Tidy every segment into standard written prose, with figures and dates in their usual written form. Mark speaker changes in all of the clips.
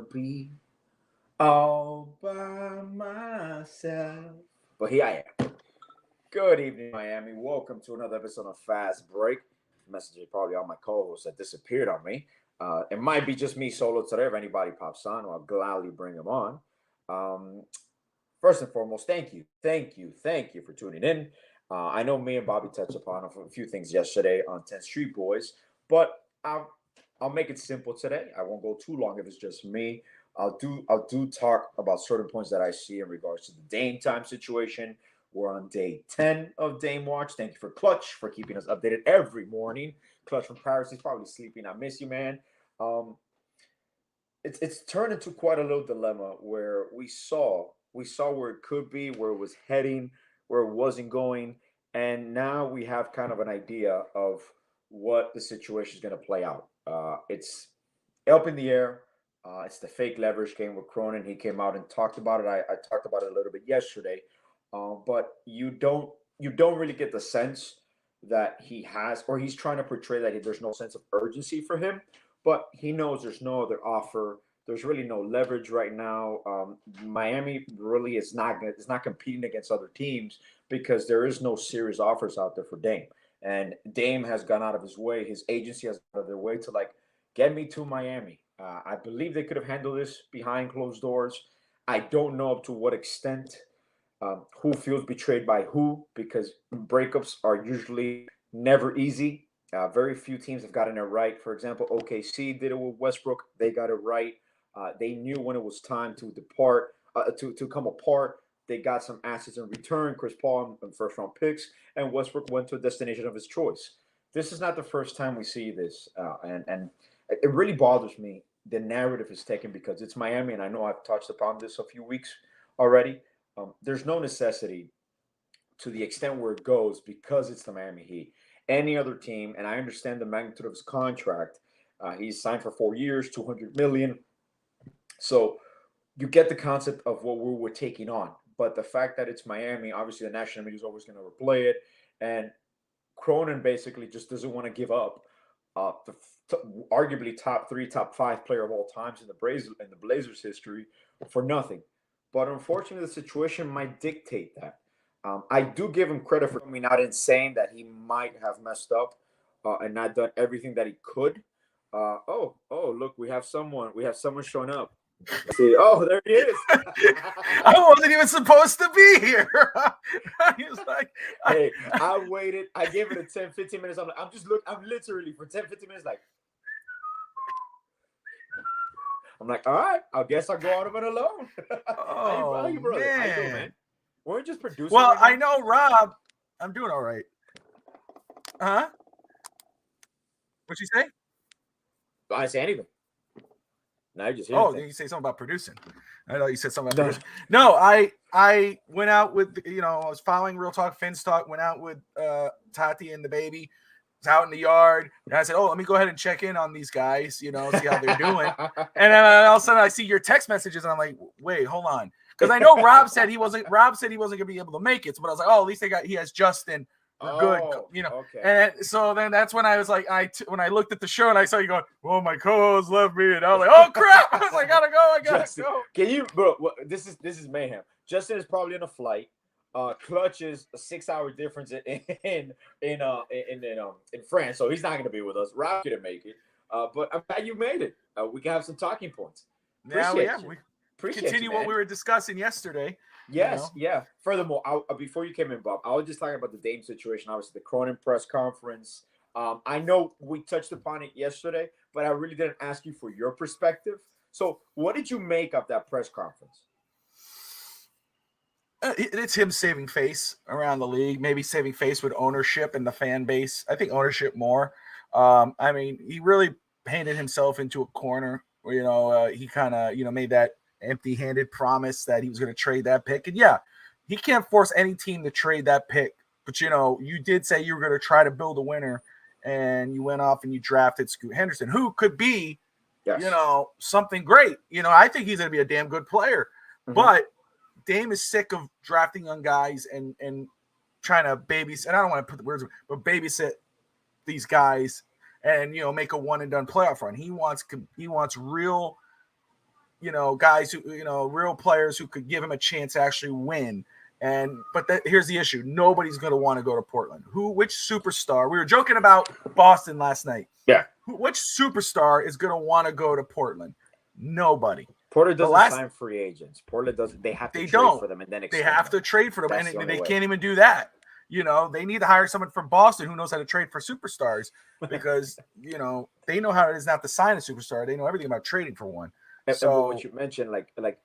Speaker 1: wanna be all by myself. But here I am. Good evening, Miami. Welcome to another episode of Fast Break. Message is probably all my co-hosts that disappeared on me. It might be just me solo today. If anybody pops on, I'll gladly bring them on. Um, First and foremost, thank you for tuning in. I know me and Bobby touched upon a few things yesterday on 10th Street Boys, but I'll make it simple today. I won't go too long if it's just me. I'll do talk about certain points that I see in regards to the Dame time situation. We're on day 10 of Dame Watch. Thank you for Clutch for keeping us updated every morning. Clutch from Paris, he's probably sleeping. I miss you, man. Um, it's turned into quite a little dilemma where we saw where it could be, where it was heading, where it wasn't going, and now we have kind of an idea of what the situation is going to play out. It's up in the air. It's the fake leverage game with Cronin. He came out and talked about it. I talked about it a little bit yesterday, but you don't really get the sense that he has, or he's trying to portray that there's no sense of urgency for him. But he knows there's no other offer. There's really no leverage right now. Miami really is not competing against other teams because there is no serious offers out there for Dame. And Dame has gone out of his way. His agency has gone out of their way to like get me to Miami. I believe they could have handled this behind closed doors. I don't know up to what extent, who feels betrayed by who, because breakups are usually never easy. Very few teams have gotten it right. For example, OKC did it with Westbrook. They got it right. They knew when it was time to depart, to come apart. They got some assets in return, Chris Paul and first round picks, and Westbrook went to a destination of his choice. This is not the first time we see this, and it really bothers me. The narrative is taken because it's Miami, and I know I've touched upon this a few weeks already. There's no necessity to the extent where it goes because it's the Miami Heat. Any other team, and I understand the magnitude of his contract. He's signed for 4 years, 200 million. So you get the concept of what we were taking on. But the fact that it's Miami, obviously the national media is always going to replay it, and Cronin basically just doesn't want to give up the arguably top three, top five player of all times in the Blazers history for nothing. But unfortunately, the situation might dictate that. I do give him credit for coming out and saying that he might have messed up and not done everything that he could. Oh, look, we have someone. We have someone showing up. Let's see. Oh, there he is.
Speaker 2: I wasn't even supposed to be here. He was like,
Speaker 1: Hey, I waited. I gave it a 10, 15 minutes. I'm literally for 10, 15 minutes like, I'm like, all right, I guess I'll go out of it alone. How you, brother? How you doing, man? We're just producing.
Speaker 2: Well,
Speaker 1: right
Speaker 2: I know, Rob. I'm doing all right. Huh? What'd you say?
Speaker 1: I didn't say anything. Now you just
Speaker 2: then you say something about producing. I know you said something about producing. No, I went out with, I was following Real Talk, Fins Talk, went out with Tati and the baby. Was out in the yard. And I said, let me go ahead and check in on these guys, see how they're doing. And then all of a sudden I see your text messages and I'm like, wait, hold on. Because I know Rob said he wasn't gonna be able to make it. So, but I was like, at least he has Justin. We're good,
Speaker 1: Okay.
Speaker 2: And so then that's when I was like, when I looked at the show and I saw you going, well, my co-host left me, and I was like, oh crap! I was like, I gotta go.
Speaker 1: Can you, bro? This is mayhem. Justin is probably on a flight. Clutch is a 6-hour difference in France, so he's not gonna be with us. Rob couldn't make it, but I'm glad you made it. We can have some talking points.
Speaker 2: We continue what we were discussing yesterday.
Speaker 1: Yes, yeah. Furthermore, before you came in, Bob, I was just talking about the Dame situation. Obviously, the Cronin press conference. I know we touched upon it yesterday, but I really didn't ask you for your perspective. So, what did you make of that press conference?
Speaker 2: It's him saving face around the league, maybe saving face with ownership and the fan base. I think ownership more. He really painted himself into a corner. He kind of, made that empty-handed promise that he was going to trade that pick. And yeah, he can't force any team to trade that pick. But, you did say you were going to try to build a winner, and you went off and you drafted Scoot Henderson, who could be, something great. I think he's going to be a damn good player. Mm-hmm. But Dame is sick of drafting young guys and trying to babysit. And I don't want to put the words, but babysit these guys and, make a one-and-done playoff run. He wants real guys who, real players who could give him a chance to actually win. But here's the issue. Nobody's going to want to go to Portland. Which superstar? We were joking about Boston last night.
Speaker 1: Yeah.
Speaker 2: Which superstar is going to want to go to Portland? Nobody.
Speaker 1: Portland doesn't sign free agents. Portland doesn't. They have to trade for them and then
Speaker 2: they have to trade for them,
Speaker 1: That's
Speaker 2: and
Speaker 1: the
Speaker 2: they
Speaker 1: only way.
Speaker 2: can't even do that. They need to hire someone from Boston who knows how to trade for superstars because they know how it is not to sign a superstar. They know everything about trading for one.
Speaker 1: And
Speaker 2: So
Speaker 1: what you mentioned, like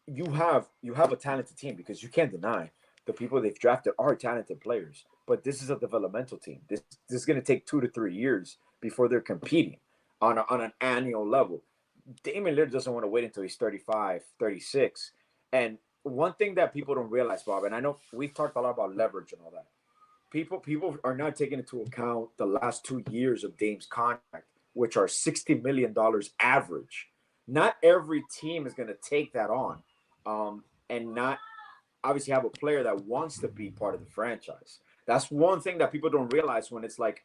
Speaker 1: you have a talented team, because you can't deny the people they've drafted are talented players. But this is a developmental team. This is going to take 2 to 3 years before they're competing on an annual level. Damian Lillard doesn't want to wait until he's 35, 36. And one thing that people don't realize, Bob, and I know we've talked a lot about leverage and all that. People are not taking into account the last 2 years of Dame's contract, which are $60 million average. Not every team is going to take that on, and not obviously have a player that wants to be part of the franchise. That's one thing that people don't realize when it's like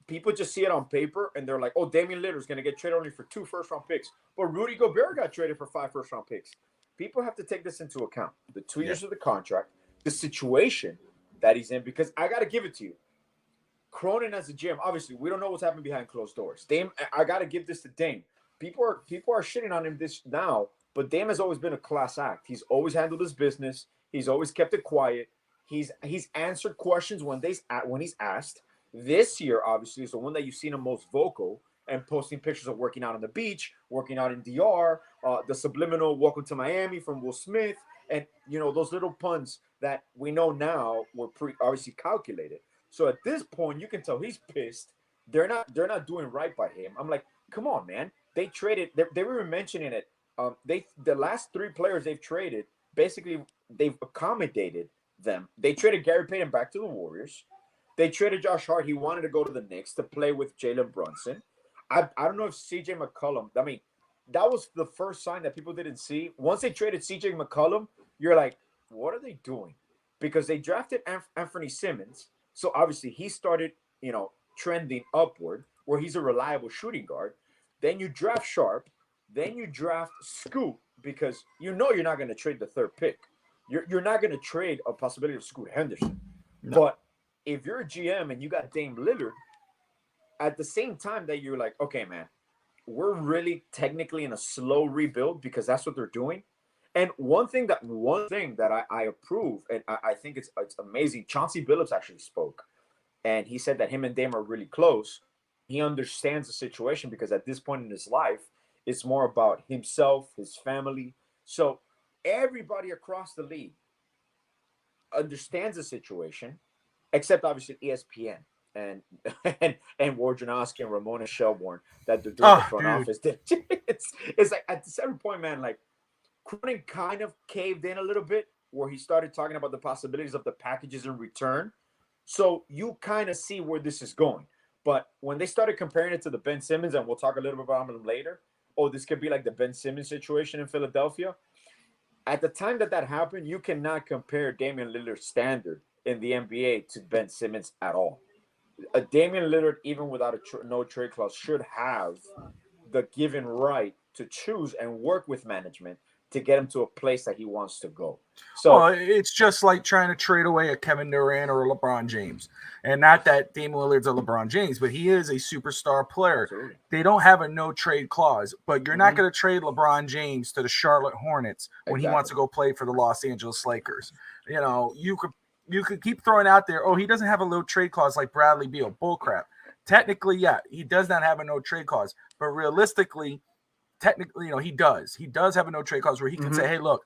Speaker 1: people just see it on paper and they're like, oh, Damian Lillard is going to get traded only for 2 first-round picks. But Rudy Gobert got traded for 5 first-round picks. People have to take this into account. The 2 years of the contract, the situation that he's in, because I got to give it to you. Cronin as a GM, obviously, we don't know what's happening behind closed doors. Dame, I got to give this to Dame. People are shitting on him this now, but Dame has always been a class act. He's always handled his business. He's always kept it quiet. He's answered questions when he's asked. This year, obviously, is the one that you've seen him most vocal and posting pictures of working out on the beach, working out in DR, the subliminal "Welcome to Miami" from Will Smith, and those little puns that we know now were obviously calculated. So at this point, you can tell he's pissed. They're not doing right by him. I'm like, come on, man. They traded. They were mentioning it. The last 3 players they've traded, basically they've accommodated them. They traded Gary Payton back to the Warriors. They traded Josh Hart. He wanted to go to the Knicks to play with Jalen Brunson. I don't know if CJ McCollum. I mean, that was the first sign that people didn't see. Once they traded CJ McCollum, you're like, what are they doing? Because they drafted Anthony Simmons. So obviously he started, trending upward, where he's a reliable shooting guard. Then you draft Sharp. Then you draft Scoot, because you're not going to trade the 3rd pick. You're not going to trade a possibility of Scoot Henderson. No. But if you're a GM and you got Dame Lillard, at the same time that you're like, okay, man, we're really technically in a slow rebuild, because that's what they're doing. And one thing that I approve, and I think it's amazing. Chauncey Billups actually spoke, and he said that him and Dame are really close. He understands the situation, because at this point in his life, it's more about himself, his family. So everybody across the league understands the situation, except obviously ESPN and Wojnarowski and Ramona Shelburne, that they're doing the front office. It's like at the certain point, man, like Cronin kind of caved in a little bit, where he started talking about the possibilities of the packages in return. So you kind of see where this is going. But when they started comparing it to the Ben Simmons, and we'll talk a little bit about him later, this could be like the Ben Simmons situation in Philadelphia. At the time that happened, you cannot compare Damian Lillard's standard in the NBA to Ben Simmons at all. Damian Lillard, even without a no trade clause, should have the given right to choose and work with management to get him to a place that he wants to go. So
Speaker 2: it's just like trying to trade away a Kevin Durant or a LeBron James. And not that Damian Lillard's a LeBron James, but he is a superstar player. Absolutely. They don't have a no trade clause, but you're not going to trade LeBron James to the Charlotte Hornets when he wants to go play for the Los Angeles Lakers. You could keep throwing out there, he doesn't have a no trade clause like Bradley Beal. Bullcrap. Technically, yeah, he does not have a no trade clause, but realistically, technically, he does. He does have a no trade clause where he can say, hey, look,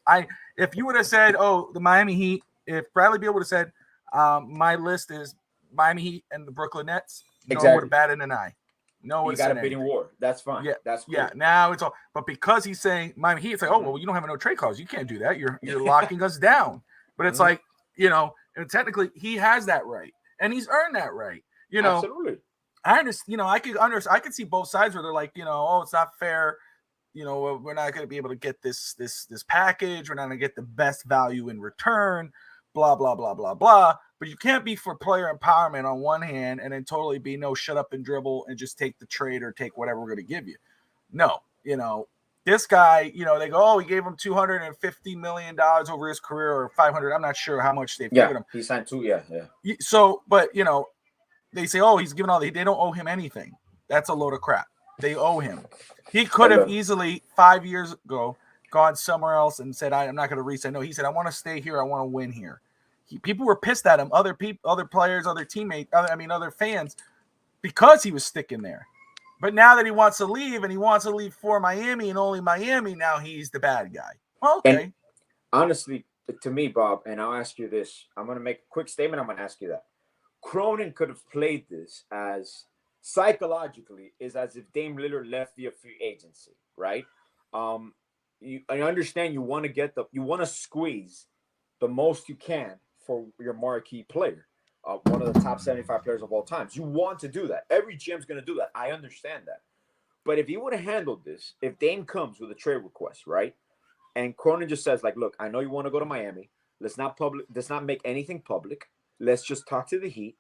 Speaker 2: if you would have said, the Miami Heat, if Bradley Beal would have said, my list is Miami Heat and the Brooklyn Nets, no one would have batted an eye. No one.
Speaker 1: You got a bidding war. That's fine.
Speaker 2: Yeah,
Speaker 1: that's cool.
Speaker 2: Yeah. Now it's all, but because he's saying Miami Heat, it's like, well, you don't have a no trade clause. You can't do that. You're locking us down. But it's like, and technically he has that right, and he's earned that right.
Speaker 1: Absolutely.
Speaker 2: I understand. I could see both sides where they're like, it's not fair. We're not going to be able to get this package. We're not going to get the best value in return, blah, blah, blah, blah, blah. But you can't be for player empowerment on one hand and then totally be no shut up and dribble and just take the trade or take whatever we're going to give you. No, This guy, they go, oh, he gave him $250 million over his career, or 500. I'm not sure how much they've given him.
Speaker 1: He signed 2. Yeah.
Speaker 2: So, but they say, oh, he's giving all. They don't owe him anything. That's a load of crap. They owe him. He could have easily 5 years ago gone somewhere else and said, I'm not going to resign. No, he said, I want to stay here. I want to win here. People were pissed at him, other people, other players, other teammates, other fans, because he was sticking there. But now that he wants to leave, and he wants to leave for Miami and only Miami, now he's the bad guy. Well, okay.
Speaker 1: And honestly, to me, Bob, and I'll ask you this. I'm going to make a quick statement. I'm going to ask you that. Cronin could have played this as psychologically is as if Dame Lillard left via free agency, right? I understand you want to squeeze the most you can for your marquee player, one of the top 75 players of all times. You want to do that. Every GM's going to do that. I understand that. But if you would have handled this, if Dame comes with a trade request, right, and Cronin just says, like, look, I know you want to go to Miami. Let's not make anything public. Let's just talk to the Heat.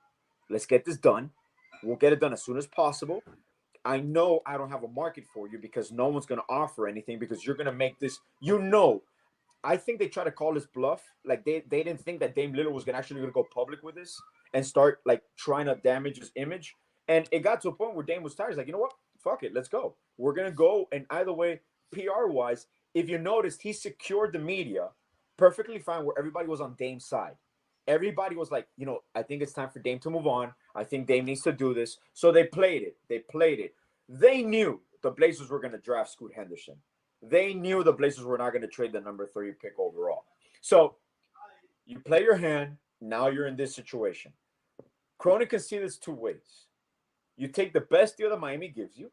Speaker 1: Let's get this done. We'll get it done as soon as possible. I know I don't have a market for you because no one's going to offer anything because you're going to make this, I think they try to call this bluff. Like they didn't think that Dame Lillard was going to go public with this and start like trying to damage his image. And it got to a point where Dame was tired. He's like, you know what? Fuck it. Let's go. We're going to go. And either way, PR-wise, if you noticed, he secured the media perfectly fine where everybody was on Dame's side. Everybody was like, I think it's time for Dame to move on. I think Dame needs to do this. So they played it. They knew the Blazers were going to draft Scoot Henderson. They knew the Blazers were not going to trade the number 3 pick overall. So you play your hand. Now you're in this situation. Cronin can see this 2 ways. You take the best deal that Miami gives you,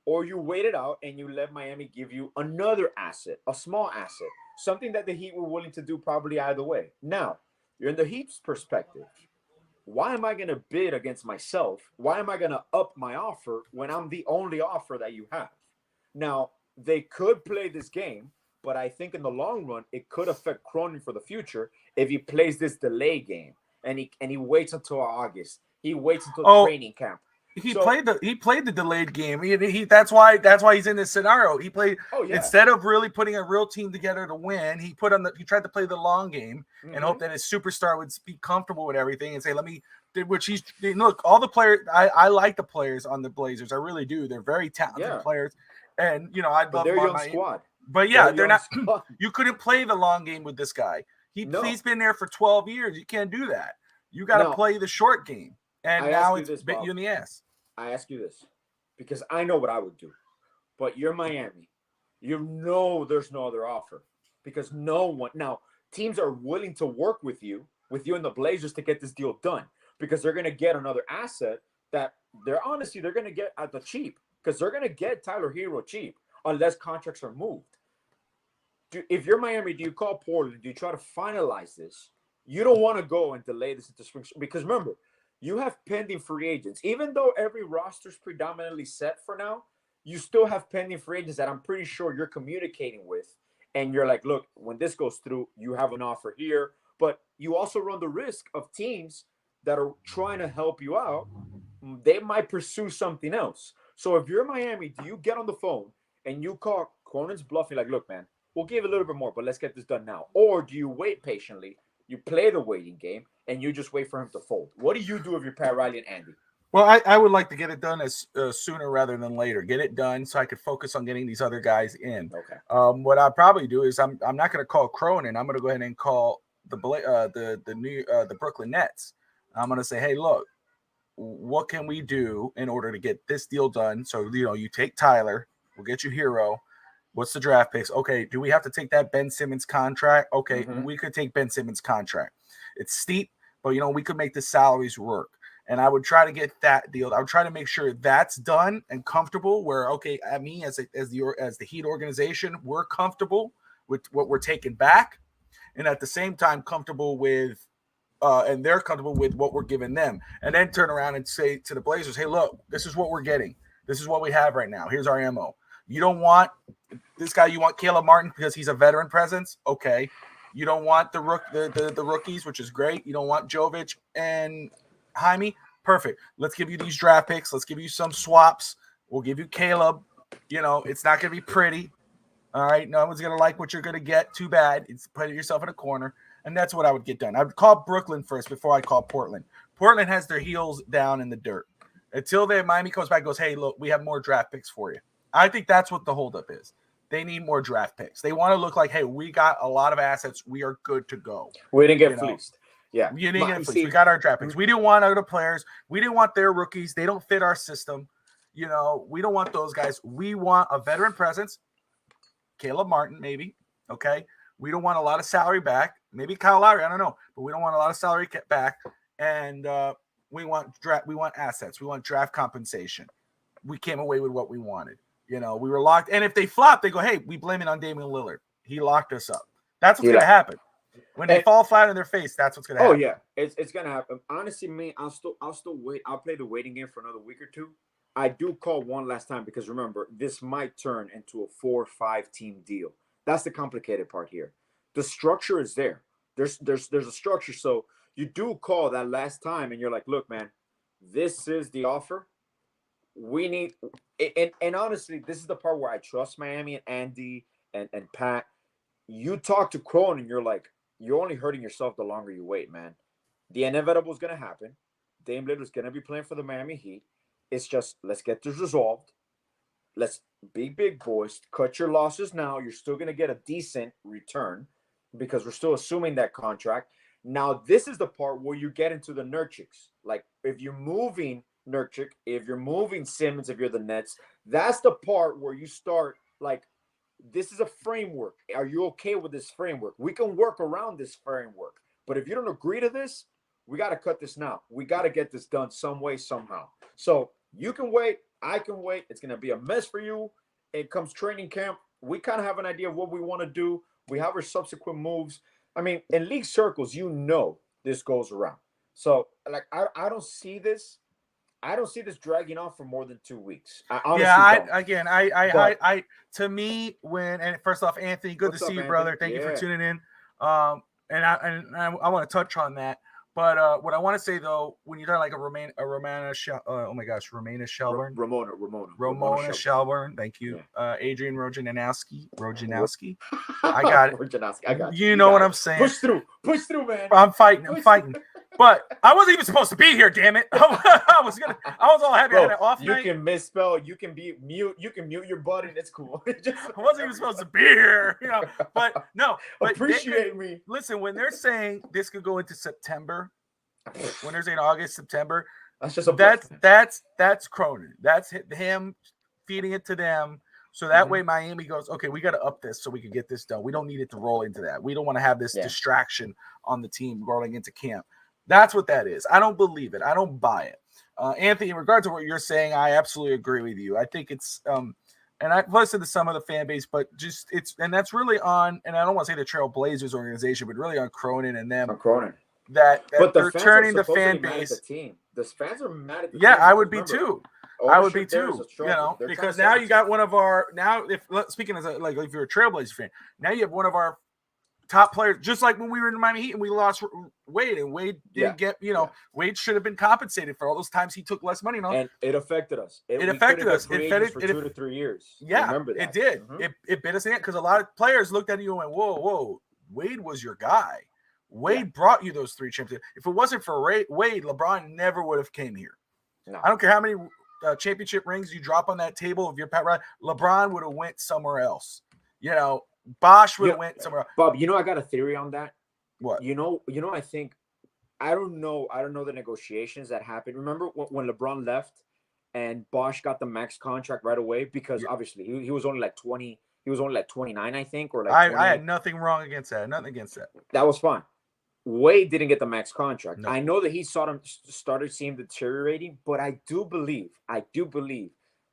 Speaker 1: or you wait it out and you let Miami give you another asset, a small asset, something that the Heat were willing to do probably either way. Now, you're in the Heat's perspective. Why am I going to bid against myself? Why am I going to up my offer when I'm the only offer that you have? Now, they could play this game, but I think in the long run, it could affect Cronin for the future if he plays this delay game and he waits until August. He waits until training camp.
Speaker 2: He played the delayed game. That's why he's in this scenario. He played instead of really putting a real team together to win. He tried to play the long game and hope that his superstar would be comfortable with everything and say, look, all the players. I like the players on the Blazers. I really do. They're very talented players, and I'd love
Speaker 1: their young squad.
Speaker 2: But yeah, they're not. You couldn't play the long game with this guy. He's been there for 12 years. You can't do that. You got to play the short game, and now it's bit you in the ass.
Speaker 1: I ask you this because I know what I would do, but you're Miami. There's no other offer because no one now teams are willing to work with you and the Blazers to get this deal done because they're going to get another asset that they're going to get at the cheap because they're going to get Tyler Hero cheap unless contracts are moved. If you're Miami, do you call Portland? Do you try to finalize this? You don't want to go and delay this into spring because remember, you have pending free agents. Even though every roster is predominantly set for now, you still have pending free agents that I'm pretty sure you're communicating with. And you're like, look, when this goes through, you have an offer here. But you also run the risk of teams that are trying to help you out. They might pursue something else. So if you're Miami, do you get on the phone and you call Cronin's bluffing like, look, man, we'll give a little bit more, but let's get this done now. Or do you wait patiently? You play the waiting game, and you just wait for him to fold. What do you do if you're Pat Riley and Andy?
Speaker 2: Well, I would like to get it done as sooner rather than later. Get it done so I could focus on getting these other guys in.
Speaker 1: Okay.
Speaker 2: What I'll probably do is I'm not going to call Cronin. I'm going to go ahead and call the Brooklyn Nets. I'm going to say, hey, look, what can we do in order to get this deal done? So you take Tyler, we'll get you Hero. What's the draft picks? Okay, do we have to take that Ben Simmons contract? Okay, we could take Ben Simmons contract. It's steep, but we could make the salaries work. And I would try to get that deal. I would try to make sure that's done and comfortable. Where at me as the Heat organization, we're comfortable with what we're taking back, and at the same time comfortable with, and they're comfortable with what we're giving them. And then turn around and say to the Blazers, hey, look, this is what we're getting. This is what we have right now. Here's our MO. You don't want this guy. You want Caleb Martin because he's a veteran presence. Okay. You don't want the rookies, which is great. You don't want Jovic and Jaime. Perfect. Let's give you these draft picks. Let's give you some swaps. We'll give you Caleb. It's not going to be pretty. All right, no one's gonna like what you're gonna get. Too bad. It's put yourself in a corner, and that's what I would get done. I would call Brooklyn first before I call Portland. Portland has their heels down in the dirt until Miami comes back and goes, hey, look, we have more draft picks for you. I think that's what the holdup is. They need more draft picks. They want to look like, hey, we got a lot of assets. We are good to go.
Speaker 1: We didn't get fleeced. Yeah.
Speaker 2: We didn't get fleeced. We got our draft picks. We didn't want other players. We didn't want their rookies. They don't fit our system. We don't want those guys. We want a veteran presence. Caleb Martin, maybe. Okay. We don't want a lot of salary back. Maybe Kyle Lowry. I don't know. But we don't want a lot of salary back. And we want assets. We want draft compensation. We came away with what we wanted. We were locked. And if they flop, they go, hey, we blame it on Damian Lillard. He locked us up. That's what's going to happen. When they fall flat on their face, that's what's going to happen.
Speaker 1: Oh, yeah. It's going to happen. Honestly, me, I'll still wait. I'll play the waiting game for another week or two. I do call one last time because, remember, this might turn into a 4 or 5 team deal. That's the complicated part here. The structure is there. There's a structure. So you do call that last time, and you're like, look, man, this is the offer. We need and honestly, this is the part where I trust Miami and Andy and Pat. You talk to Cronin, you're like, you're only hurting yourself the longer you wait, man. The inevitable is going to happen. Dame Lillard is going to be playing for the Miami Heat. It's just, let's get this resolved. Let's be big boys. Cut your losses now. You're still going to get a decent return because we're still assuming that contract. Now, this is the part where you get into the Nurkics. Like, if you're moving Nurkic, if you're moving Simmons, if you're the Nets, that's the part where you start, like, this is a framework. Are you okay with this framework? We can work around this framework. But if you don't agree to this, we got to cut this now. We got to get this done some way, somehow. So you can wait. I can wait. It's going to be a mess for you. It comes training camp. We kind of have an idea of what we want to do. We have our subsequent moves. I mean, in league circles, this goes around. So, like, I don't see this. I don't see this dragging on for more than 2 weeks. I honestly don't.
Speaker 2: To me, and first off, Anthony, good to see you, brother. Thank you for tuning in. And I want to touch on that. But what I want to say though, when you're talking like Ramona Shelburne, thank you, Adrian Rojanowski. I got it. You know what I'm saying?
Speaker 1: Push through, man.
Speaker 2: I'm fighting. But I wasn't even supposed to be here, damn it. I was all happy.
Speaker 1: Bro,
Speaker 2: I had an off night.
Speaker 1: You can misspell. You can be mute. You can mute your button. It's cool.
Speaker 2: I wasn't even supposed to be here, But no.
Speaker 1: Appreciate me.
Speaker 2: Listen, when they're saying this could go into September, when they're saying August, September,
Speaker 1: that's just
Speaker 2: that's Cronin. That's him feeding it to them. So that way Miami goes, okay, we got to up this so we can get this done. We don't need it to roll into that. We don't want to have this distraction on the team rolling into camp. That's what that is. I don't believe it. I don't buy it. Anthony, in regard to what you're saying, I absolutely agree with you. I think it's and I've listened to some of the fan base, but that's really on, and I don't want to say the Trail Blazers organization, but really on Cronin and them.
Speaker 1: On Cronin.
Speaker 2: That they're turning the fan base.
Speaker 1: The fans are mad at the
Speaker 2: team.
Speaker 1: I
Speaker 2: would be too. I would be too. Because now you got one of our speaking as if you're a Trailblazer fan, now you have one of our top players, just like when we were in Miami Heat and we lost Wade, and Wade didn't get, Wade should have been compensated for all those times he took less money.
Speaker 1: And it affected us.
Speaker 2: It affected us.
Speaker 1: It affected for 2 to 3 years.
Speaker 2: Yeah,
Speaker 1: remember that.
Speaker 2: It did. It bit us in because a lot of players looked at you and went, whoa, Wade was your guy. Wade brought you those 3 championships. If it wasn't for Wade, LeBron never would have came here. No. I don't care how many championship rings you drop on that table of your Pat Riley. LeBron would have went somewhere else. Bosh would have went somewhere else.
Speaker 1: Bob, I got a theory on that.
Speaker 2: What?
Speaker 1: I think I don't know the negotiations that happened. Remember when LeBron left and Bosh got the max contract right away because obviously he was only like 20. He was only like 29, I think, or like.
Speaker 2: I had nothing wrong against that. Nothing against that.
Speaker 1: That was fine. Wade didn't get the max contract. No. I know that he started seeing deteriorating, but I do believe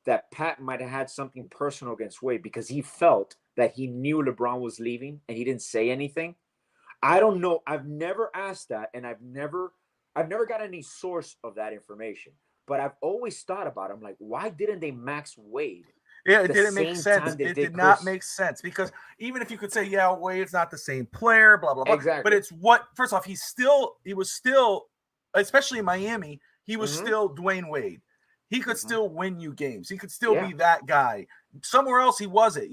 Speaker 1: that Pat might have had something personal against Wade because he felt that he knew LeBron was leaving and he didn't say anything. I don't know. I've never asked that, and I've never got any source of that information. But I've always thought about it. I'm like, why didn't they max Wade?
Speaker 2: Yeah, it didn't make sense. It did not make sense because even if you could say, yeah, Wade's not the same player, blah, blah, blah.
Speaker 1: Exactly.
Speaker 2: But it's first off, he was still, especially in Miami, he was still Dwayne Wade. He could still win you games. He could still be that guy. Somewhere else, he wasn't,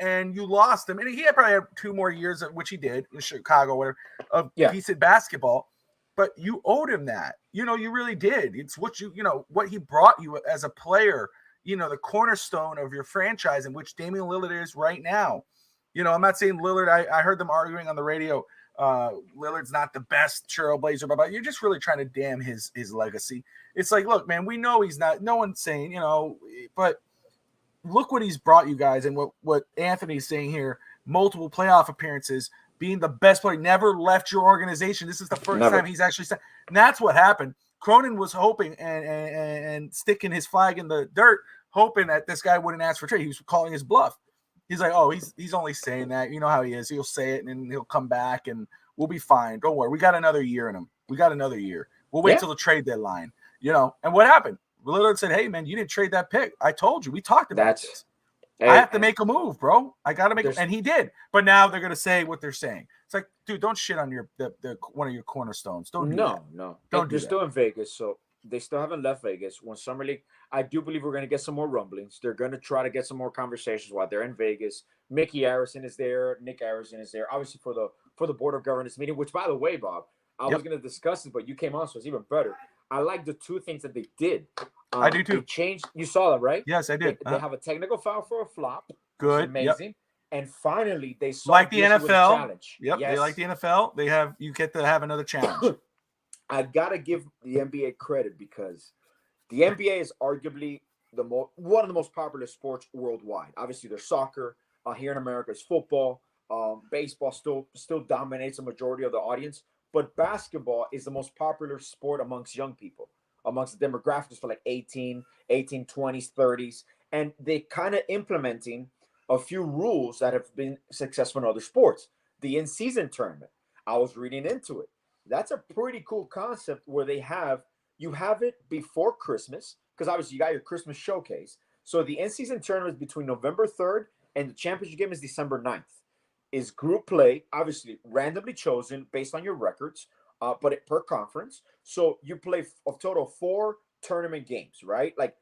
Speaker 2: and you lost him. And he had probably had 2 more years, of which he did in Chicago, whatever, of
Speaker 1: Yeah.
Speaker 2: decent basketball. But you owed him that. You really did. It's what what he brought you as a player, the cornerstone of your franchise, in which Damian Lillard is right now. I'm not saying Lillard. I heard them arguing on the radio. Lillard's not the best trailblazer, but you're just really trying to damn his legacy. It's like, look, man, we know he's not. No one's saying, but look what he's brought you guys, and what Anthony's saying here: multiple playoff appearances, being the best player, never left your organization. This is the first time he's actually said, and that's what happened. Cronin was hoping and sticking his flag in the dirt, hoping that this guy wouldn't ask for trade. He was calling his bluff. He's like, oh, he's only saying that. You know how he is. He'll say it, and then he'll come back, and we'll be fine. Don't worry. We got another year in him. We got another year. We'll wait till the trade deadline. And what happened? Lillard said, hey, man, you didn't trade that pick. I told you. We talked about this. I have to make a move, bro. I got to make it. And he did. But now they're going to say what they're saying. It's like, dude, don't shit on the one of your cornerstones. Don't do that.
Speaker 1: No.
Speaker 2: Don't do
Speaker 1: They're
Speaker 2: that.
Speaker 1: still in Vegas, so they still haven't left Vegas. When Summer League, I do believe we're going to get some more rumblings. They're going to try to get some more conversations while they're in Vegas. Mickey Harrison is there. Nick Harrison is there. Obviously for the Board of Governors meeting, which, by the way, Bob, I was going to discuss it, but you came on, so it's even better. I like the 2 things that they did.
Speaker 2: I do too.
Speaker 1: They changed. You saw that, right?
Speaker 2: Yes, I did.
Speaker 1: They have a technical foul for a flop.
Speaker 2: Good.
Speaker 1: Amazing. Yep. And finally, they saw
Speaker 2: like the NFL
Speaker 1: challenge.
Speaker 2: Yep. Yes. They like the NFL. You get to have another challenge.
Speaker 1: I gotta give the NBA credit because the NBA is arguably one of the most popular sports worldwide. Obviously, there's soccer. Here in America, it's football. Baseball still dominates a majority of the audience. But basketball is the most popular sport amongst young people, amongst the demographics for like 18, 20s, 30s. And they kind of implementing a few rules that have been successful in other sports. The in-season tournament, I was reading into it. That's a pretty cool concept where you have it before Christmas, because obviously you got your Christmas showcase. So the in-season tournament is between November 3rd and the championship game is December 9th. Is group play, obviously randomly chosen based on your records, but per conference. So you play a total of 4 tournament games, right? Like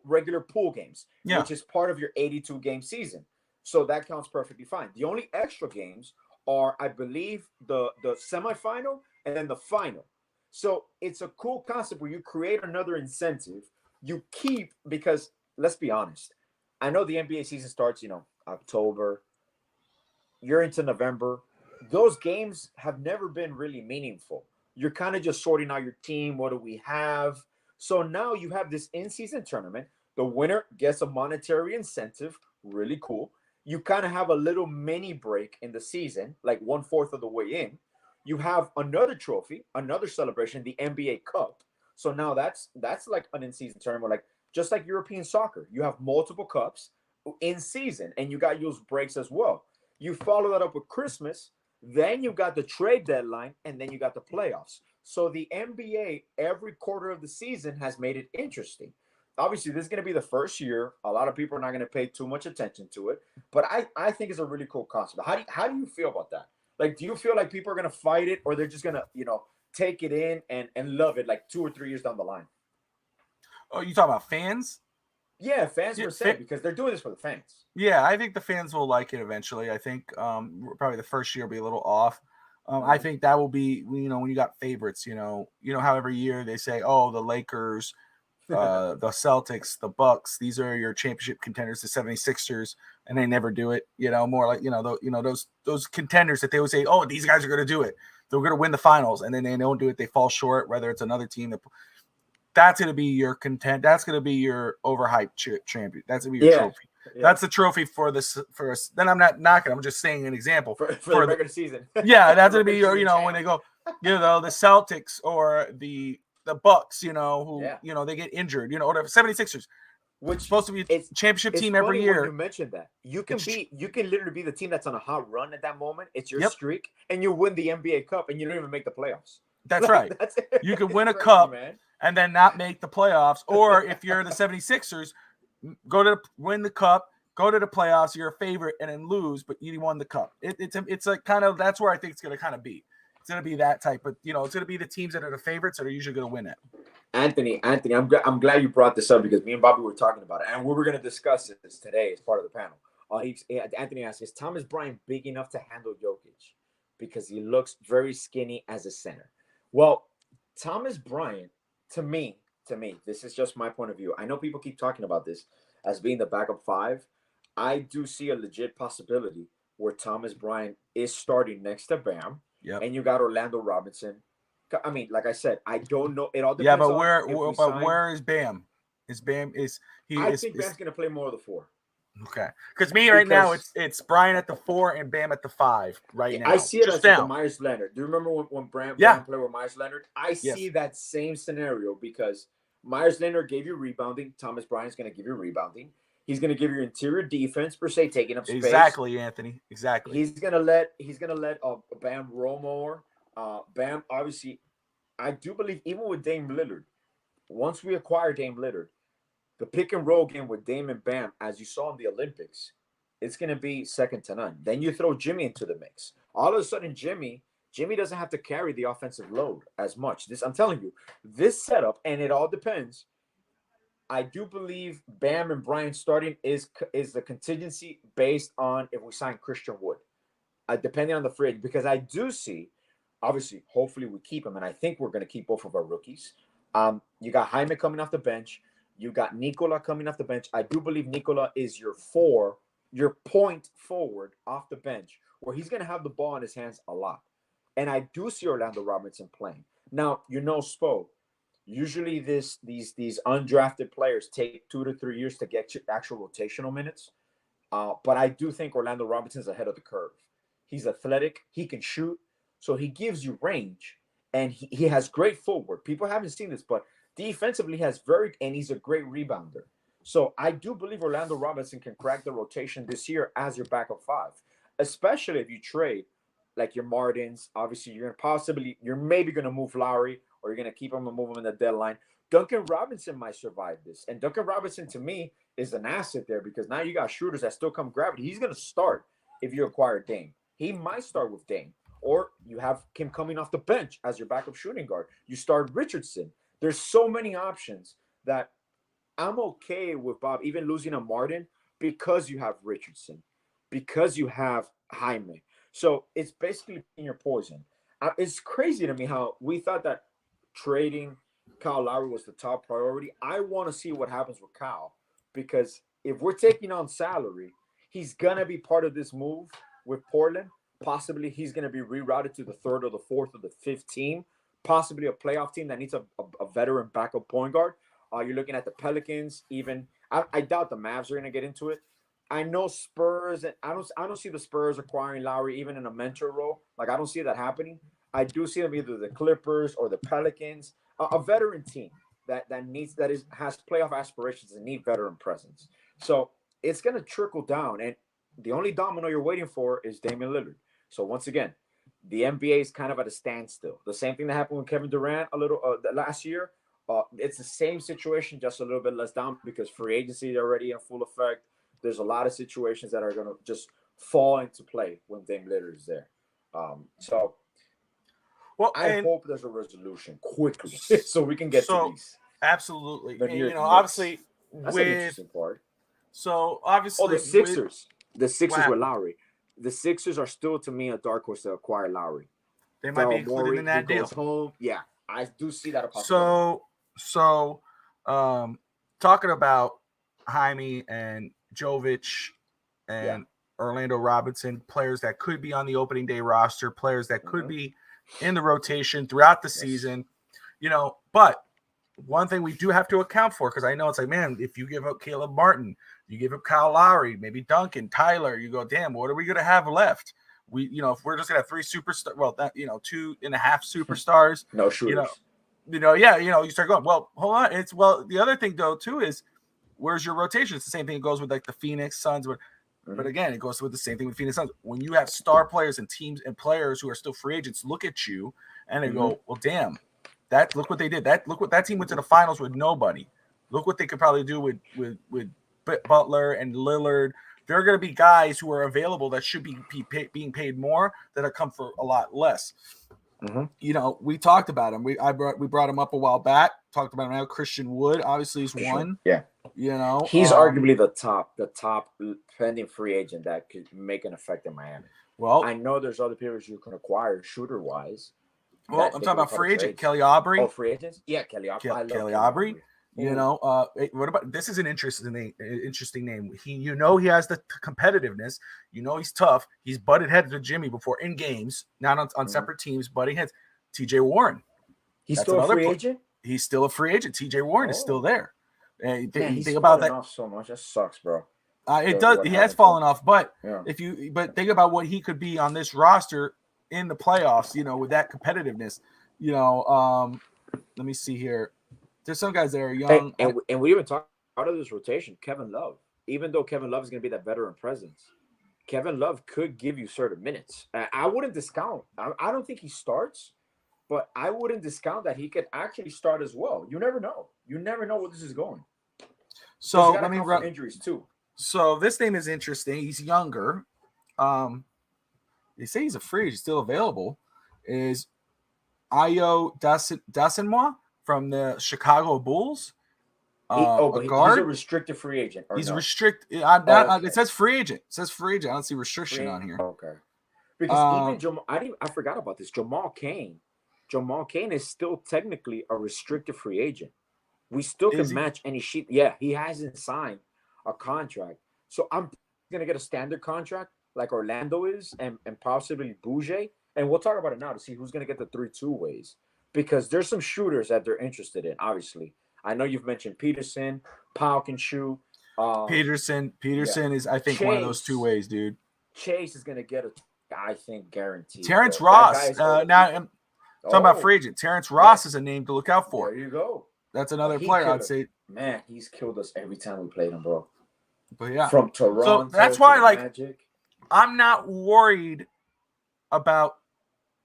Speaker 1: regular pool games, which is part of your 82-game season. So that counts perfectly fine. The only extra games are, I believe, the semifinal and then the final. So it's a cool concept where you create another incentive. You keep, because let's be honest, I know the NBA season starts, October. You're into November. Those games have never been really meaningful. You're kind of just sorting out your team. What do we have? So now you have this in-season tournament. The winner gets a monetary incentive. Really cool. You kind of have a little mini break in the season, like 1/4 of the way in. You have another trophy, another celebration, the NBA Cup. So now that's like an in-season tournament, like just like European soccer. You have multiple cups in season, and you got those breaks as well. You follow that up with Christmas, then you got the trade deadline, and then you got the playoffs. So the NBA, every quarter of the season, has made it interesting. Obviously, this is going to be the first year. A lot of people are not going to pay too much attention to it. But I think it's a really cool concept. How do you feel about that? Like, do you feel like people are going to fight it, or they're just going to, take it in and love it like 2 or 3 years down the line?
Speaker 2: Oh, you talking about fans?
Speaker 1: Yeah, fans per se, because they're doing this for the fans.
Speaker 2: Yeah, I think the fans will like it eventually. I think probably the first year will be a little off. I think that will be, when you got favorites, how every year they say, oh, the Lakers, the Celtics, the Bucks, these are your championship contenders, the 76ers, and they never do it. More like, those contenders that they would say, oh, these guys are going to do it. They're going to win the finals, and then they don't do it. They fall short, whether it's another team that's going to be your content. That's going to be your overhyped champion. That's going to be your trophy. Yeah. That's the trophy for us. Then I'm not knocking. I'm just saying an example
Speaker 1: for the regular season.
Speaker 2: Yeah, that's going to be your, when they go, the Celtics or the Bucks, who, they get injured, or the 76ers, which is supposed to be a championship team every year.
Speaker 1: You mentioned that. You can literally be the team that's on a hot run at that moment. It's your streak, and you win the NBA Cup, and you don't even make the playoffs.
Speaker 2: That's right. You can win a cup, man, and then not make the playoffs. Or if you're the 76ers, win the cup, go to the playoffs, you're a favorite, and then lose, but you won the cup. It's a kind of, that's where I think it's going to kind of be. It's going to be that type of, it's going to be the teams that are the favorites that are usually going to win it.
Speaker 1: Anthony, I'm glad you brought this up, because me and Bobby were talking about it, and we were going to discuss this today as part of the panel. Anthony asks, is Thomas Bryant big enough to handle Jokic? Because he looks very skinny as a center. Well, Thomas Bryant, to me, this is just my point of view. I know people keep talking about this as being the backup five. I do see a legit possibility where Thomas Bryant is starting next to Bam,
Speaker 2: Yep.
Speaker 1: and you got Orlando Robinson. I mean, like I said, I don't know. It all
Speaker 2: Yeah,
Speaker 1: depends
Speaker 2: but
Speaker 1: on
Speaker 2: where is Bam?
Speaker 1: I think Bam's going to play more of the four.
Speaker 2: Okay, because right now it's Brian at the 4 and Bam at the 5 right now.
Speaker 1: I see it
Speaker 2: just
Speaker 1: as
Speaker 2: now.
Speaker 1: the Myers Leonard. Do you remember when Bam played with Myers Leonard? I see that same scenario because Myers Leonard gave you rebounding. Thomas Bryant's going to give you rebounding. He's going to give you interior defense per se, taking up space.
Speaker 2: Exactly, Anthony. Exactly.
Speaker 1: He's going to let Bam roll more. Bam, obviously, I do believe even with Dame Lillard, once we acquire Dame Lillard, the pick and roll game with Dame and Bam, as you saw in the Olympics, it's going to be second to none. Then you throw Jimmy into the mix. All of a sudden, Jimmy doesn't have to carry the offensive load as much. I'm telling you, this setup, and it all depends. I do believe Bam and Bryant starting is the contingency based on if we sign Christian Wood, depending on the free agent, because I do see, obviously, hopefully we keep him, and I think we're going to keep both of our rookies. You got Jaime coming off the bench. You got Nikola coming off the bench. I do believe Nikola is your point forward off the bench, where he's going to have the ball in his hands a lot. And I do see Orlando Robinson playing. Now, Spo, usually these undrafted players take 2 to 3 years to get actual rotational minutes. But I do think Orlando Robinson's ahead of the curve. He's athletic. He can shoot. So he gives you range. And he has great footwork. People haven't seen this, but defensively and he's a great rebounder. So I do believe Orlando Robinson can crack the rotation this year as your backup five, especially if you trade like your Martins. Obviously, you're maybe going to move Lowry, or you're going to keep him and move him in the deadline. Duncan Robinson might survive this. And Duncan Robinson, to me, is an asset there because now you got shooters that still come gravity. He's going to start if you acquire Dame. He might start with Dame. Or you have him coming off the bench as your backup shooting guard. You start Richardson. There's so many options that I'm okay with, Bob, even losing a Martin because you have Richardson, because you have Jaime. So it's basically in your poison. It's crazy to me how we thought that trading Kyle Lowry was the top priority. I want to see what happens with Kyle because if we're taking on salary, he's going to be part of this move with Portland. Possibly he's going to be rerouted to the 3rd or the 4th or the 5th team, possibly a playoff team that needs a veteran backup point guard. You're looking at the Pelicans. Even I doubt the Mavs are going to get into it. I know Spurs, and I don't see the Spurs acquiring Lowry even in a mentor role. Like I don't see that happening. I do see them either the Clippers or the Pelicans, a veteran team that has playoff aspirations and need veteran presence. So it's going to trickle down, and the only domino you're waiting for is Damian Lillard. So once again, the NBA is kind of at a standstill. The same thing that happened with Kevin Durant last year. It's the same situation, just a little bit less down because free agency is already in full effect. There's a lot of situations that are going to just fall into play when Dame Lillard is there. I hope there's a resolution quickly so we can get to these.
Speaker 2: Absolutely. And, obviously,
Speaker 1: that's an interesting part.
Speaker 2: So obviously,
Speaker 1: the Sixers. The Sixers with Lowry. The Sixers are still, to me, a dark horse to acquire Lowry.
Speaker 2: They might be included in that deal.
Speaker 1: Home. Yeah, I do see that a possibility.
Speaker 2: So, talking about Jaime and Jovic and Orlando Robinson, players that could be on the opening day roster, players that could be in the rotation throughout the season, but one thing we do have to account for, because I know it's like, man, if you give up Caleb Martin, you give up Kyle Lowry, maybe Duncan, Tyler, you go, damn, what are we going to have left? If we're just going to have 3 superstars, 2.5 superstars,
Speaker 1: no shooters.
Speaker 2: You start going, well, hold on. The other thing though, too, is where's your rotation? It's the same thing. It goes with like the Phoenix Suns, but again, it goes with the same thing with Phoenix Suns. When you have star players and teams and players who are still free agents, look at you and they go, well, damn, look what they did. Look what that team went to the finals with nobody. Look what they could probably do with Butler and Lillard. There are going to be guys who are available that should be being paid more that have come for a lot less. You know, we talked about him. We brought him up a while back. Talked about him now. Christian Wood, obviously, is one.
Speaker 1: Yeah.
Speaker 2: You know,
Speaker 1: he's arguably the top pending free agent that could make an effect in Miami.
Speaker 2: Well,
Speaker 1: I know there's other players you can acquire shooter wise.
Speaker 2: Well, I'm talking about free agent Kelly Oubre.
Speaker 1: Oh, free agents? Yeah, Kelly Oubre. I love
Speaker 2: Kelly Oubre. You know, what about this? Is an interesting name. He has the competitiveness. You know, he's tough. He's butted heads with Jimmy before in games, not on separate teams, butting heads. T.J. Warren.
Speaker 1: He's still a free agent.
Speaker 2: He's still a free agent. T.J. Warren is still there.
Speaker 1: And he's think about that off so much. That sucks, bro.
Speaker 2: It does. He has fallen off, but think about what he could be on this roster in the playoffs. You know, with that competitiveness. You know, let me see here. There's some guys that are young.
Speaker 1: And we even talked out of this rotation, Kevin Love. Even though Kevin Love is going to be that veteran presence, Kevin Love could give you certain minutes. I wouldn't discount. I don't think he starts, but I wouldn't discount that he could actually start as well. You never know. You never know where this is going.
Speaker 2: So let me run
Speaker 1: injuries too.
Speaker 2: So this name is interesting. He's younger. They say he's a free agent, still available. Is Ayo Dasenwa from the Chicago Bulls.
Speaker 1: But he's a restricted free agent.
Speaker 2: He's restricted. It says free agent. It says free agent. I don't see restriction on here.
Speaker 1: Okay. Because even Jamal, I forgot about this. Jamal Cain is still technically a restricted free agent. We still can match any sheet. Yeah, he hasn't signed a contract. So I'm gonna get a standard contract like Orlando is, and possibly Bouger. And we'll talk about it now to see who's gonna get the 3-2 ways. Because there's some shooters that they're interested in, obviously. I know you've mentioned Peterson, Powell can shoot.
Speaker 2: Peterson is, I think, one of those 2 ways, dude.
Speaker 1: Chase is going to get I think, guaranteed.
Speaker 2: Terrence Ross. Now, I'm talking about free agent. Terrence Ross is a name to look out for.
Speaker 1: There you go.
Speaker 2: That's another player, I'd say.
Speaker 1: Man, he's killed us every time we played him, bro.
Speaker 2: But yeah.
Speaker 1: From Toronto.
Speaker 2: So that's why,
Speaker 1: Magic.
Speaker 2: I'm not worried about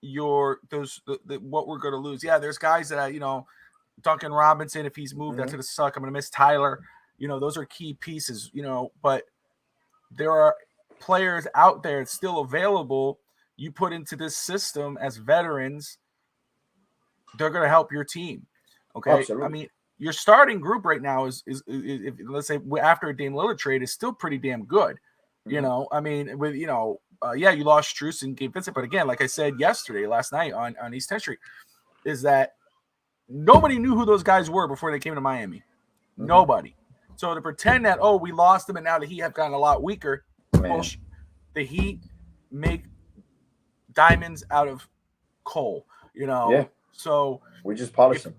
Speaker 2: what we're going to lose. Yeah, there's guys that Duncan Robinson, if he's moved, that's going to suck. I'm going to miss Tyler. Those are key pieces, but there are players out there still available. You put into this system as veterans, they're going to help your team. Okay.
Speaker 1: Absolutely.
Speaker 2: I mean, your starting group right now is let's say after a Dame Lillard trade is still pretty damn good. I mean, with, you lost Strus and Gabe Vincent, but again, like I said last night on East 10th Street, is that nobody knew who those guys were before they came to Miami. Nobody. So to pretend that, we lost them and now the Heat have gotten a lot weaker, bullshit. The Heat make diamonds out of coal,
Speaker 1: Yeah.
Speaker 2: So
Speaker 1: we just polish them.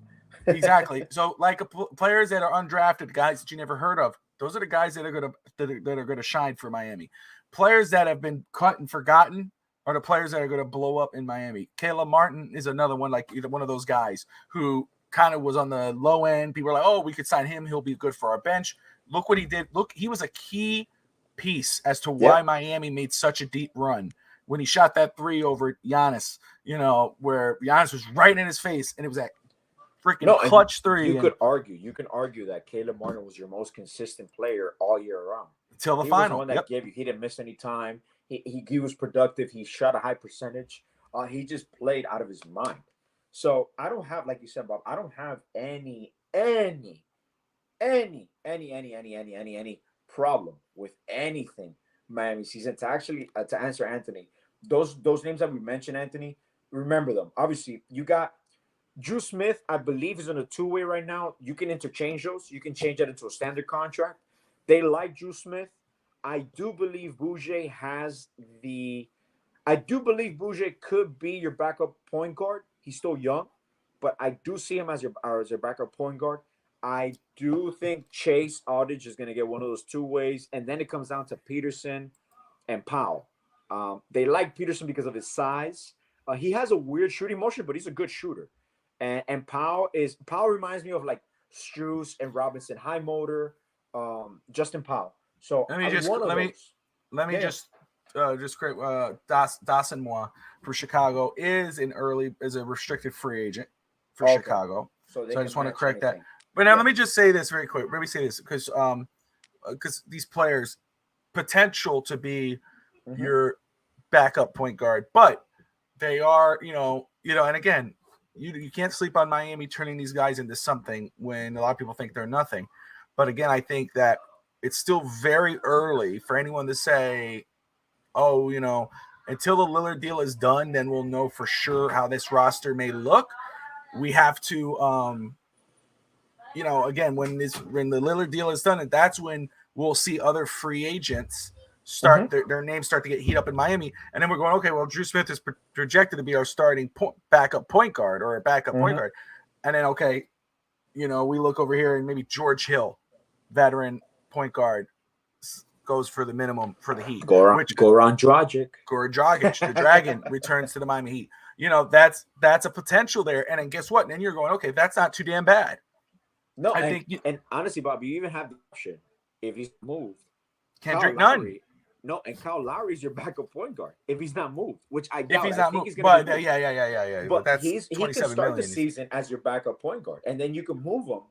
Speaker 2: Exactly. So like players that are undrafted, guys that you never heard of, those are the guys that are gonna shine for Miami. Players that have been cut and forgotten are the players that are going to blow up in Miami. Caleb Martin is another one, like either one of those guys who kind of was on the low end. People were like, we could sign him. He'll be good for our bench. Look what he did. Look, he was a key piece as to why Miami made such a deep run when he shot that 3 over Giannis, where Giannis was right in his face, and it was that freaking clutch 3.
Speaker 1: You can argue that Caleb Martin was your most consistent player all year round.
Speaker 2: Till the final.
Speaker 1: Was the one that gave you. He didn't miss any time. He was productive. He shot a high percentage. He just played out of his mind. So I don't have, like you said, Bob, I don't have any problem with anything Miami season. To answer Anthony, those names that we mentioned, Anthony, remember them. Obviously, you got Drew Smith, I believe, is on a 2-way right now. You can interchange those. You can change that into a standard contract. They like Drew Smith. I do believe Bouger could be your backup point guard. He's still young, but I do see him as your backup point guard. I do think Chase Aldridge is going to get one of those 2 ways, and then it comes down to Peterson and Powell. They like Peterson because of his size. He has a weird shooting motion, but he's a good shooter. And Powell reminds me of like Strus and Robinson, high motor, Justin Powell. So
Speaker 2: let me just create Dasenwa for Chicago is a restricted free agent for Chicago. So I just want to correct that. But now let me just say this very quick. Let me say this because these players potential to be your backup point guard, but they are, And again, you can't sleep on Miami turning these guys into something when a lot of people think they're nothing. But again, I think that it's still very early for anyone to say, oh, until the Lillard deal is done, then we'll know for sure how this roster may look. We have to, again, when the Lillard deal is done, and that's when we'll see other free agents start their names start to get heat up in Miami, and then we're going, okay, well, Drew Smith is projected to be our starting backup point guard or a backup point guard, and then we look over here and maybe George Hill, veteran point guard, goes for the minimum for the Heat.
Speaker 1: Goran Dragic.
Speaker 2: Goran Dragic, the Dragon, returns to the Miami Heat. That's a potential there. And then guess what? And then you're going, okay, that's not too damn bad.
Speaker 1: No, and honestly, Bob, you even have the option if he's moved.
Speaker 2: Kendrick Nunn.
Speaker 1: No, and Kyle Lowry's your backup point guard if he's not moved, which I doubt.
Speaker 2: If he's not moved, yeah.
Speaker 1: But
Speaker 2: that's
Speaker 1: he can start the season as your backup point guard, and then you can move him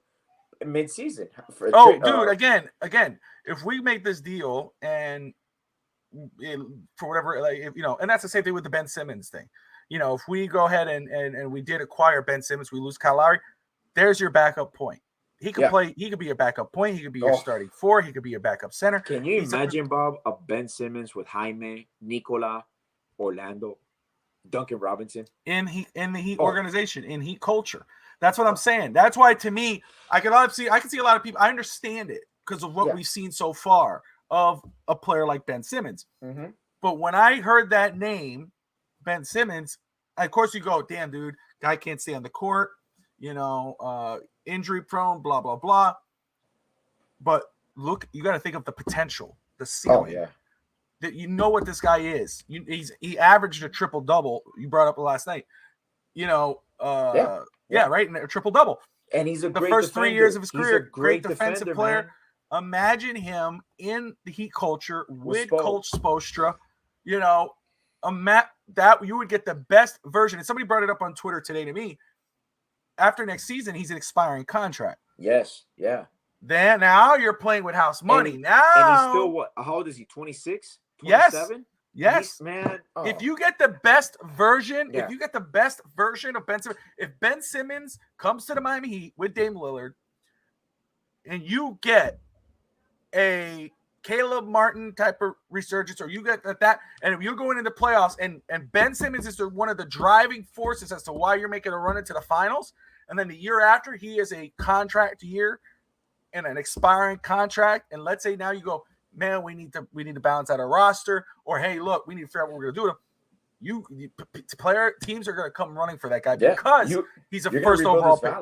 Speaker 1: mid-season.
Speaker 2: Dude, again, if we make this deal and for whatever, and that's the same thing with the Ben Simmons thing. If we go ahead and we did acquire Ben Simmons, we lose Kyle Lowry, there's your backup point. He could play. He could be a backup point. He could be your starting four. He could be a backup center.
Speaker 1: Can you imagine, Bob, a Ben Simmons with Jaime, Nicola, Orlando, Duncan Robinson
Speaker 2: in the Heat organization, in Heat culture? That's what I'm saying. That's why, to me, I can see a lot of people. I understand it because of what we've seen so far of a player like Ben Simmons. But when I heard that name, Ben Simmons, of course you go, damn, dude, guy can't stay on the court, injury prone, blah, blah, blah. But look, you got to think of the potential, the ceiling. Oh, yeah. That what this guy is. He averaged a triple-double. You brought up last night. Right, and a triple-double.
Speaker 1: And he's the
Speaker 2: first
Speaker 1: defender.
Speaker 2: 3 years of his career, great
Speaker 1: defensive
Speaker 2: player. Man. Imagine him in the Heat culture with Coach Spoelstra. That you would get the best version. And somebody brought it up on Twitter today to me. After next season, he's an expiring contract.
Speaker 1: Yes, yeah.
Speaker 2: Then now you're playing with house money.
Speaker 1: And he's still what? How old is he? 26? 27?
Speaker 2: Yes,
Speaker 1: man. Oh.
Speaker 2: If you get the best version, of Ben Simmons, if Ben Simmons comes to the Miami Heat with Dame Lillard, and you get a Caleb Martin type of resurgence, or you get that, and if you're going into playoffs, and Ben Simmons is one of the driving forces as to why you're making a run into the finals, and then the year after he is a contract year and an expiring contract, and let's say now you go, man, we need to balance out our roster, or hey, look, we need to figure out what we're going to do to him. Teams are going to come running for that guy because he's a first overall pick.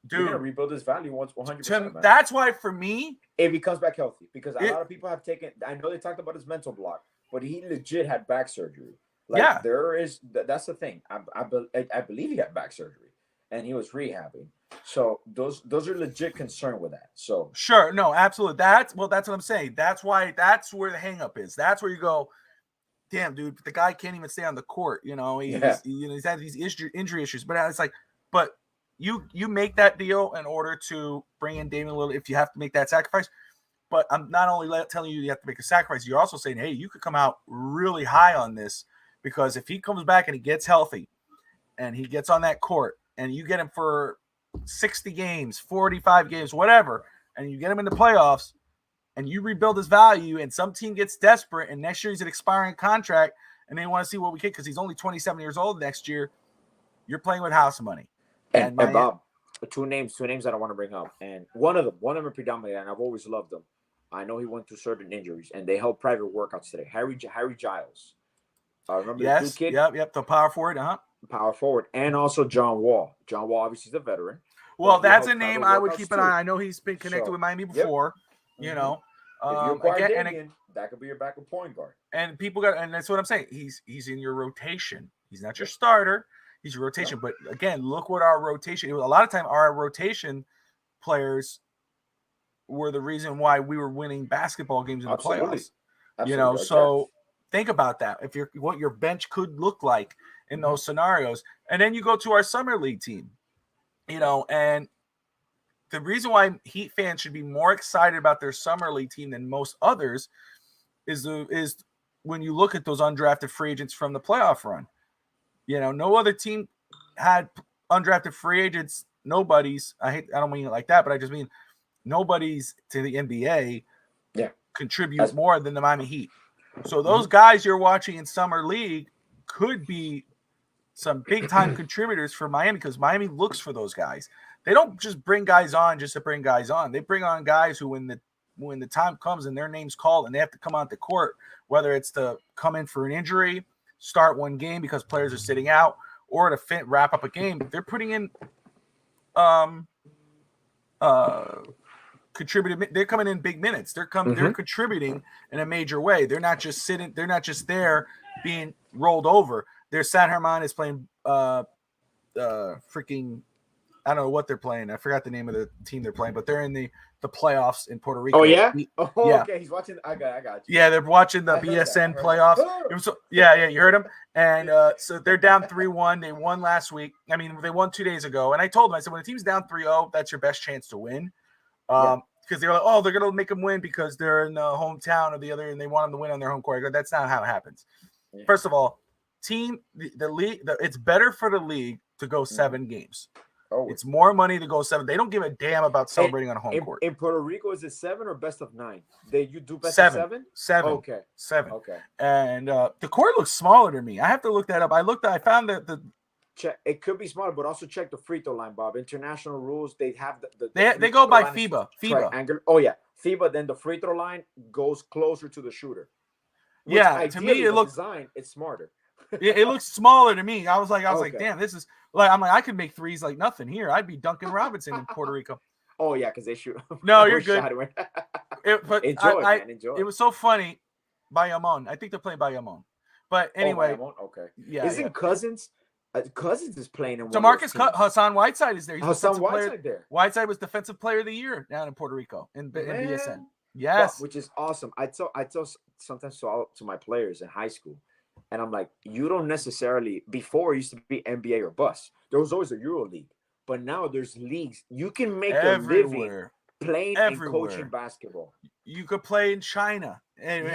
Speaker 1: Dude, you're going to rebuild his value once 100%.
Speaker 2: That's why for me,
Speaker 1: if he comes back healthy, because a lot of people have taken. I know they talked about his mental block, but he legit had back surgery. That's the thing. I believe he had back surgery, and he was rehabbing. So those are legit concerned with that. So
Speaker 2: sure, no, absolutely. That's what I'm saying. That's why. That's where the hang up is. That's where you go, damn, dude, the guy can't even stay on the court. He's had these injury issues. But it's like, but you make that deal in order to bring in Damian Lillard if you have to make that sacrifice. But I'm not only telling you have to make a sacrifice. You're also saying, hey, you could come out really high on this because if he comes back and he gets healthy and he gets on that court and you get him for 60 games, 45 games, whatever, and you get him in the playoffs and you rebuild his value and some team gets desperate and next year he's an expiring contract and they want to see what we get because he's only 27 years old next year, you're playing with house money.
Speaker 1: And Bob, two names that I want to bring up. And one of them predominantly, and I've always loved them. I know he went through certain injuries and they held private workouts today. Harry Giles. Remember the two kid?
Speaker 2: Yep, the power forward,
Speaker 1: Power forward, and also John Wall. John Wall, obviously, is a veteran.
Speaker 2: Well, that's a name I would keep an eye on. I know he's been connected with Miami before. If you
Speaker 1: acquire Damian, that could be your backup point guard.
Speaker 2: And and that's what I'm saying. He's in your rotation. He's not your starter. He's your rotation. No. But again, look what our rotation. A lot of time, our rotation players were the reason why we were winning basketball games in the playoffs. Absolutely. So think about that. If what your bench could look like in those scenarios, and then you go to our summer league team, and the reason why Heat fans should be more excited about their summer league team than most others is when you look at those undrafted free agents from the playoff run. No other team had undrafted free agents, nobodies. I don't mean it like that, but I just mean nobodies to the NBA contribute more than the Miami Heat. So those guys you're watching in summer league could be some big time contributors for Miami, because Miami looks for those guys. They don't just bring guys on just to bring guys on. They bring on guys who, when the time comes and their name's called and they have to come on the court, whether it's to come in for an injury, start one game because players are sitting out, or to wrap up a game, they're putting in contributed. They're coming in big minutes. They're contributing in a major way. They're not just sitting. They're not just there being rolled over. Their San Germán is playing freaking, I don't know what they're playing. I forgot the name of the team they're playing, but they're in the playoffs in Puerto Rico.
Speaker 1: Oh yeah. Okay. He's watching. I got you.
Speaker 2: Yeah, they're watching the BSN playoffs. Yeah, you heard them. And so they're down 3-1. They won last week. I mean, they won 2 days ago. And I told them, I said, when a team's down 3-0, that's your best chance to win. Because they're like, oh, they're gonna make them win because they're in the hometown of the other, and they want them to win on their home court. That's not how it happens. Yeah. First of all, the league, it's better for the league to go 7 games. Oh. It's more money to go 7. They don't give a damn about celebrating on a home court.
Speaker 1: In Puerto Rico, is it 7 or best of 9? You do best of 7?
Speaker 2: 7.
Speaker 1: Okay.
Speaker 2: 7.
Speaker 1: Okay.
Speaker 2: And the court looks smaller to me. I have to look that up. I found that
Speaker 1: check. It could be smaller, but also check the free throw line, Bob. International rules, they have
Speaker 2: they go by FIBA.
Speaker 1: Oh yeah, FIBA. Then the free throw line goes closer to the shooter.
Speaker 2: Yeah, to me it looks
Speaker 1: design. It's smarter.
Speaker 2: Yeah, it looks smaller to me. I was like, damn, this is like, I'm like, I could make threes like nothing here. I'd be Duncan Robinson in Puerto Rico.
Speaker 1: Oh yeah, because they shoot.
Speaker 2: No, you're good. But
Speaker 1: enjoy.
Speaker 2: It was so funny. Bayamon. I think they're playing Bayamon. But anyway,
Speaker 1: okay.
Speaker 2: Yeah.
Speaker 1: Isn't Cousins? Cousins is playing in one.
Speaker 2: DeMarcus Hassan Whiteside is there. He's
Speaker 1: Hassan Whiteside there.
Speaker 2: Whiteside was Defensive Player of the Year down in Puerto Rico in BSN. Yes,
Speaker 1: which is awesome. I tell sometimes to my players in high school, and I'm like, you don't necessarily. Before it used to be NBA or bust. There was always a Euro League, but now there's leagues. You can make a living playing and coaching basketball.
Speaker 2: You could play in China, and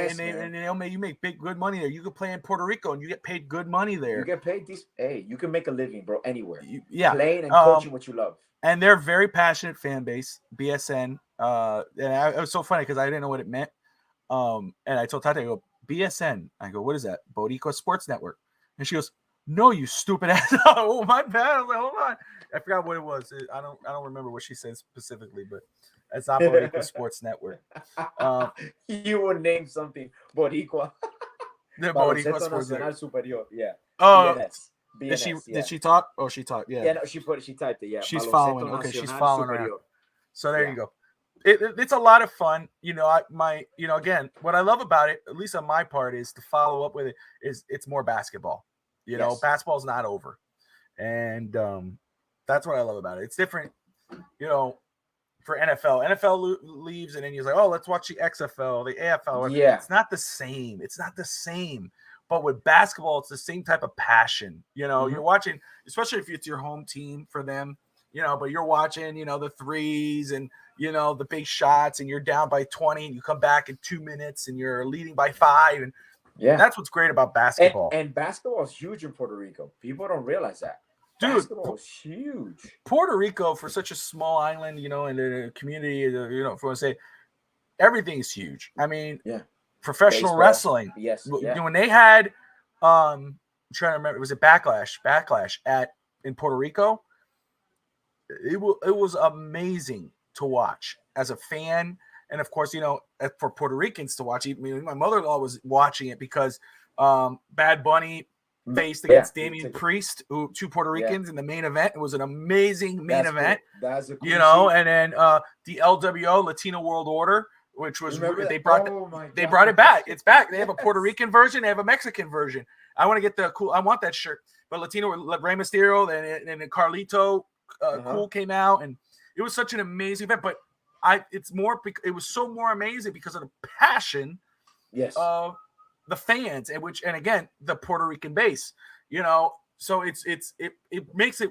Speaker 2: you make good money there. You could play in Puerto Rico, and you get paid good money there.
Speaker 1: You get paid these. Hey, you can make a living, bro, anywhere.
Speaker 2: Playing
Speaker 1: and coaching what you love.
Speaker 2: And they're a very passionate fan base, BSN. And it was so funny because I didn't know what it meant. And I told Tata, I go, BSN. I go, what is that? Boricua Sports Network. And she goes, no, you stupid ass. Oh, my bad. I was like, hold on. I forgot what it was. I don't remember what she said specifically, but it's not Boricua Sports Network.
Speaker 1: You would name something Boricua.
Speaker 2: The Boricua Sports Network.
Speaker 1: Superior. Yeah.
Speaker 2: Oh,
Speaker 1: BNS,
Speaker 2: did she talk? Oh, she talked. Yeah.
Speaker 1: Yeah, no, she typed it. Yeah.
Speaker 2: She's following. Okay, she's following around. So there you go. It's a lot of fun. Again, what I love about it, at least on my part, is to follow up with it. Is it's more basketball. Basketball's not over, and that's what I love about it. It's different. For NFL. NFL leaves, and then you're like, oh, let's watch the XFL, the AFL.
Speaker 1: Yeah.
Speaker 2: It's not the same. But with basketball, it's the same type of passion. You're watching, especially if it's your home team for them, but you're watching, the threes and, the big shots, and you're down by 20 and you come back in 2 minutes and you're leading by 5. And that's what's great about basketball.
Speaker 1: And basketball is huge in Puerto Rico. People don't realize that.
Speaker 2: Dude,
Speaker 1: basketball is huge.
Speaker 2: Puerto Rico, for such a small island, and a community, if I say, everything's huge. I mean, professional
Speaker 1: baseball.
Speaker 2: Wrestling.
Speaker 1: Yes.
Speaker 2: When they had, I'm trying to remember, it was a Backlash in Puerto Rico. It was amazing to watch as a fan, and of course, for Puerto Ricans to watch. My mother-in-law was watching it because Bad Bunny faced against Damian Priest, 2 Puerto Ricans in the main event. It was an amazing main event.
Speaker 1: That's a cool
Speaker 2: and then the LWO, Latino World Order, which was they brought it back. It's back. They have a Puerto Rican version. They have a Mexican version. I want to get I want that shirt. But Latino, Rey Mysterio, and then Carlito, Cool came out, and it was such an amazing event. But it was so more amazing because of the passion.
Speaker 1: Yes.
Speaker 2: The fans, and again, the Puerto Rican base, so it makes it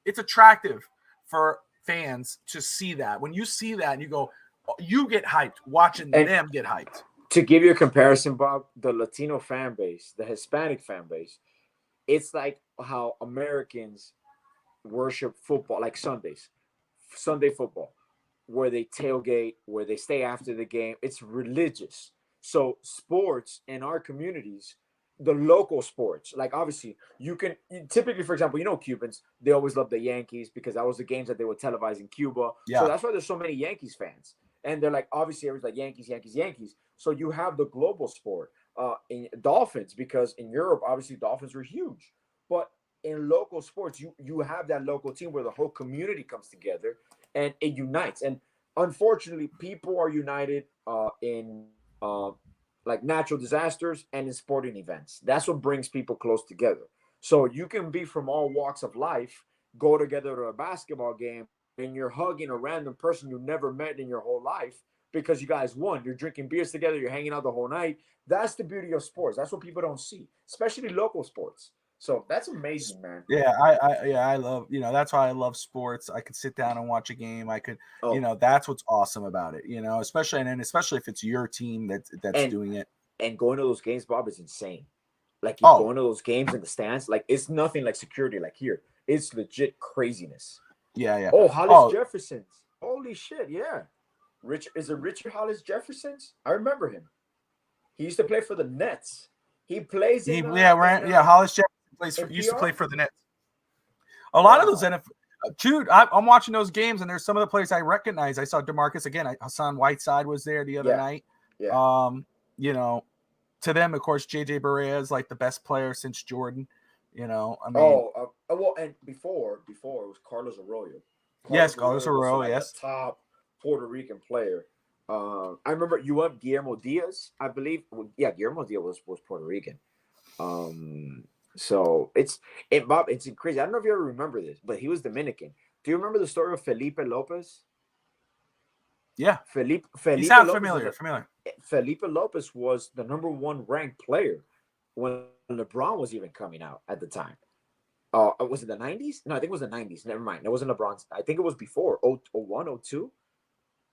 Speaker 2: it's attractive for fans to see that. When you see that and you go, you get hyped watching them get hyped.
Speaker 1: To give you a comparison, Bob, the Latino fan base, the Hispanic fan base, it's like how Americans worship football, like Sunday football, where they tailgate, where they stay after the game. It's religious. So sports in our communities, the local sports, like obviously typically, for example, Cubans, they always love the Yankees because that was the games that they would televise in Cuba. So
Speaker 2: Yeah.
Speaker 1: that's why there's so many Yankees fans. And they're like, obviously, everyone's like Yankees, Yankees, Yankees. So you have the global sport in Dolphins, because in Europe, obviously, Dolphins were huge. But in local sports, you have that local team where the whole community comes together and it unites. And unfortunately, people are united in like natural disasters and in sporting events. That's what brings people close together. So you can be from all walks of life, go together to a basketball game, and you're hugging a random person you never met in your whole life because you guys won. You're drinking beers together, you're hanging out the whole night. That's the beauty of sports. That's what people don't see, especially local sports. So that's amazing, man.
Speaker 2: Yeah, I love, that's why I love sports. I could sit down and watch a game. I could,
Speaker 1: Oh,
Speaker 2: that's what's awesome about it, especially if it's your team that's
Speaker 1: and
Speaker 2: doing it.
Speaker 1: and going to those games, Bob, is insane. Like you
Speaker 2: Oh,
Speaker 1: going to those games in the stands, like it's nothing like security like here. It's legit craziness.
Speaker 2: yeah, yeah.
Speaker 1: Oh, Hollis
Speaker 2: Oh,
Speaker 1: Jefferson's. Holy shit, yeah. Richard Hollis Jefferson's? I remember him. He used to play for the Nets. He plays in
Speaker 2: Hollis Jefferson used to play
Speaker 1: PR.
Speaker 2: for the Nets. A lot of those
Speaker 1: Wow.
Speaker 2: NFL, dude, I'm watching those games, and there's some of the players I recognize. I saw DeMarcus again. Hassan Whiteside was there the other night.
Speaker 1: Yeah.
Speaker 2: To them, of course, JJ Barea is like the best player since Jordan. I mean,
Speaker 1: Well, and before it was Carlos Arroyo.
Speaker 2: yes, Carlos Arroyo,
Speaker 1: was
Speaker 2: yes.
Speaker 1: a top Puerto Rican player. I remember you up Guillermo Diaz, I believe. Well, yeah, Guillermo Diaz was Puerto Rican. So Bob, it's crazy. I don't know if you ever remember this, but he was Dominican. Do you remember the story of Felipe Lopez?
Speaker 2: Yeah.
Speaker 1: Felipe
Speaker 2: He sounds
Speaker 1: Lopez
Speaker 2: familiar.
Speaker 1: Felipe Lopez was the number one ranked player when LeBron was even coming out at the time. Was it the 90s? No, I think it was the 90s. Never mind. It wasn't LeBron's. I think it was before 01, 02.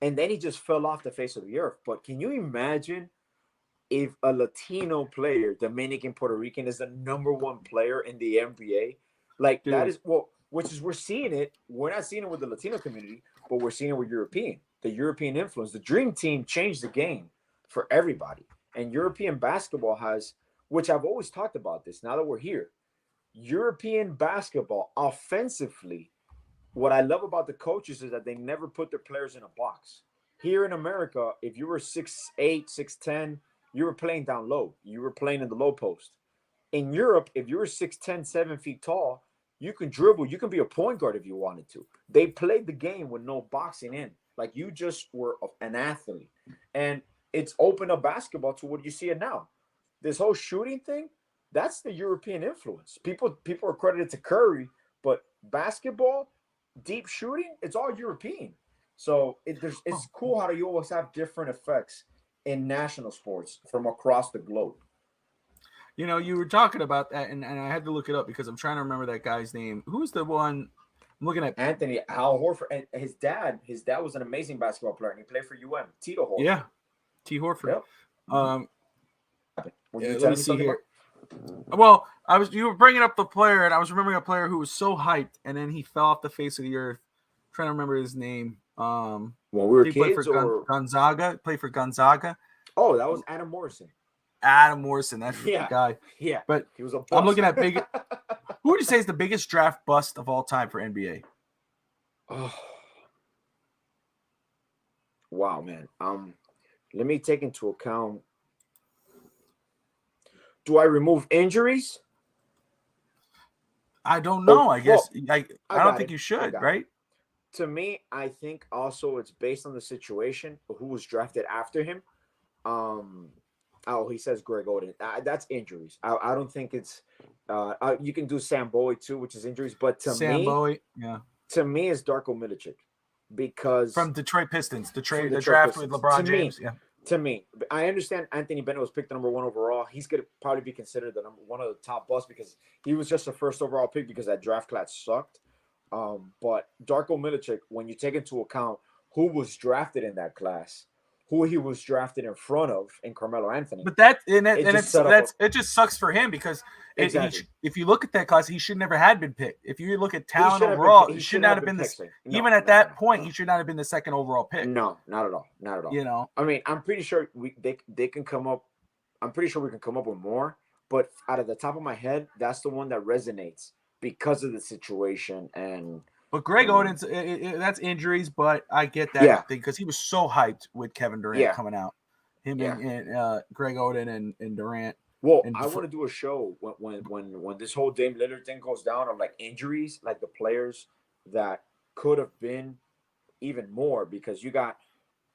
Speaker 1: And then he just fell off the face of the earth. But can you imagine if a Latino player, Dominican, Puerto Rican, is the number one player in the NBA? Like,
Speaker 2: Dude.
Speaker 1: that is, which is, we're seeing it. We're not seeing it with the Latino community, but we're seeing it with European. The European influence. The Dream Team changed the game for everybody. And European basketball has, which I've always talked about this now that we're here, European basketball offensively, what I love about the coaches is that they never put their players in a box. Here in America, if you were 6'8", 6'10", you were playing down low. You were playing in the low post. In Europe, if you were 6'10", 7 feet tall, you can dribble. You can be a point guard if you wanted to. They played the game with no boxing in. Like, you just were an athlete. And it's opened up basketball to what you see it now. This whole shooting thing, that's the European influence. People are credited to Curry, but basketball, deep shooting, it's all European. So it's cool how you always have different effects in national sports from across the globe.
Speaker 2: You were talking about that, and I had to look it up because I'm trying to remember that guy's name. Who's the one I'm looking at?
Speaker 1: Anthony Hal Horford, and his dad was an amazing basketball player, and he played for Tito Horford.
Speaker 2: Yeah, T. Horford.
Speaker 1: Yep.
Speaker 2: Let me see here. Well, you were bringing up the player, and I was remembering a player who was so hyped, and then he fell off the face of the earth. I'm trying to remember his name.
Speaker 1: When we were kids,
Speaker 2: Gonzaga. Played for Gonzaga.
Speaker 1: Oh, that was Adam Morrison.
Speaker 2: Adam Morrison, that's the guy.
Speaker 1: Yeah,
Speaker 2: but
Speaker 1: he was a bust.
Speaker 2: I'm looking at big. Who would you say is the biggest draft bust of all time for NBA?
Speaker 1: Oh, wow, man. Let me take into account. Do I remove injuries?
Speaker 2: I don't know. I guess I don't think you should, right?
Speaker 1: To me, I think also it's based on the situation of who was drafted after him. He says Greg Oden. That's injuries. I don't think it's. You can do Sam Bowie too, which is injuries. But
Speaker 2: Sam Bowie, yeah.
Speaker 1: To me, it's Darko Milicic because
Speaker 2: from Detroit Pistons, the draft with LeBron James. Yeah.
Speaker 1: To me, I understand Anthony Bennett was picked number one overall. He's going to probably be considered the number one of the top busts because he was just the first overall pick because that draft class sucked. But Darko Milicic, when you take into account who was drafted in that class, who he was drafted in front of in Carmelo Anthony.
Speaker 2: But it just sucks for him because
Speaker 1: exactly.
Speaker 2: if you look at that class, he should never had been picked. If you look at talent overall, he should not have been this. Even at that point, he should not have been the second overall pick.
Speaker 1: No, not at all. Not at all.
Speaker 2: You know,
Speaker 1: I mean, I'm pretty sure they can come up. I'm pretty sure we can come up with more. But out of the top of my head, that's the one that resonates because of the situation and.
Speaker 2: But Greg Oden's that's injuries, but I get that thing because he was so hyped with Kevin Durant coming out. Him and Greg Oden and Durant.
Speaker 1: Well, I want to do a show when this whole Dame Lillard thing goes down of like injuries, like the players that could have been even more because you got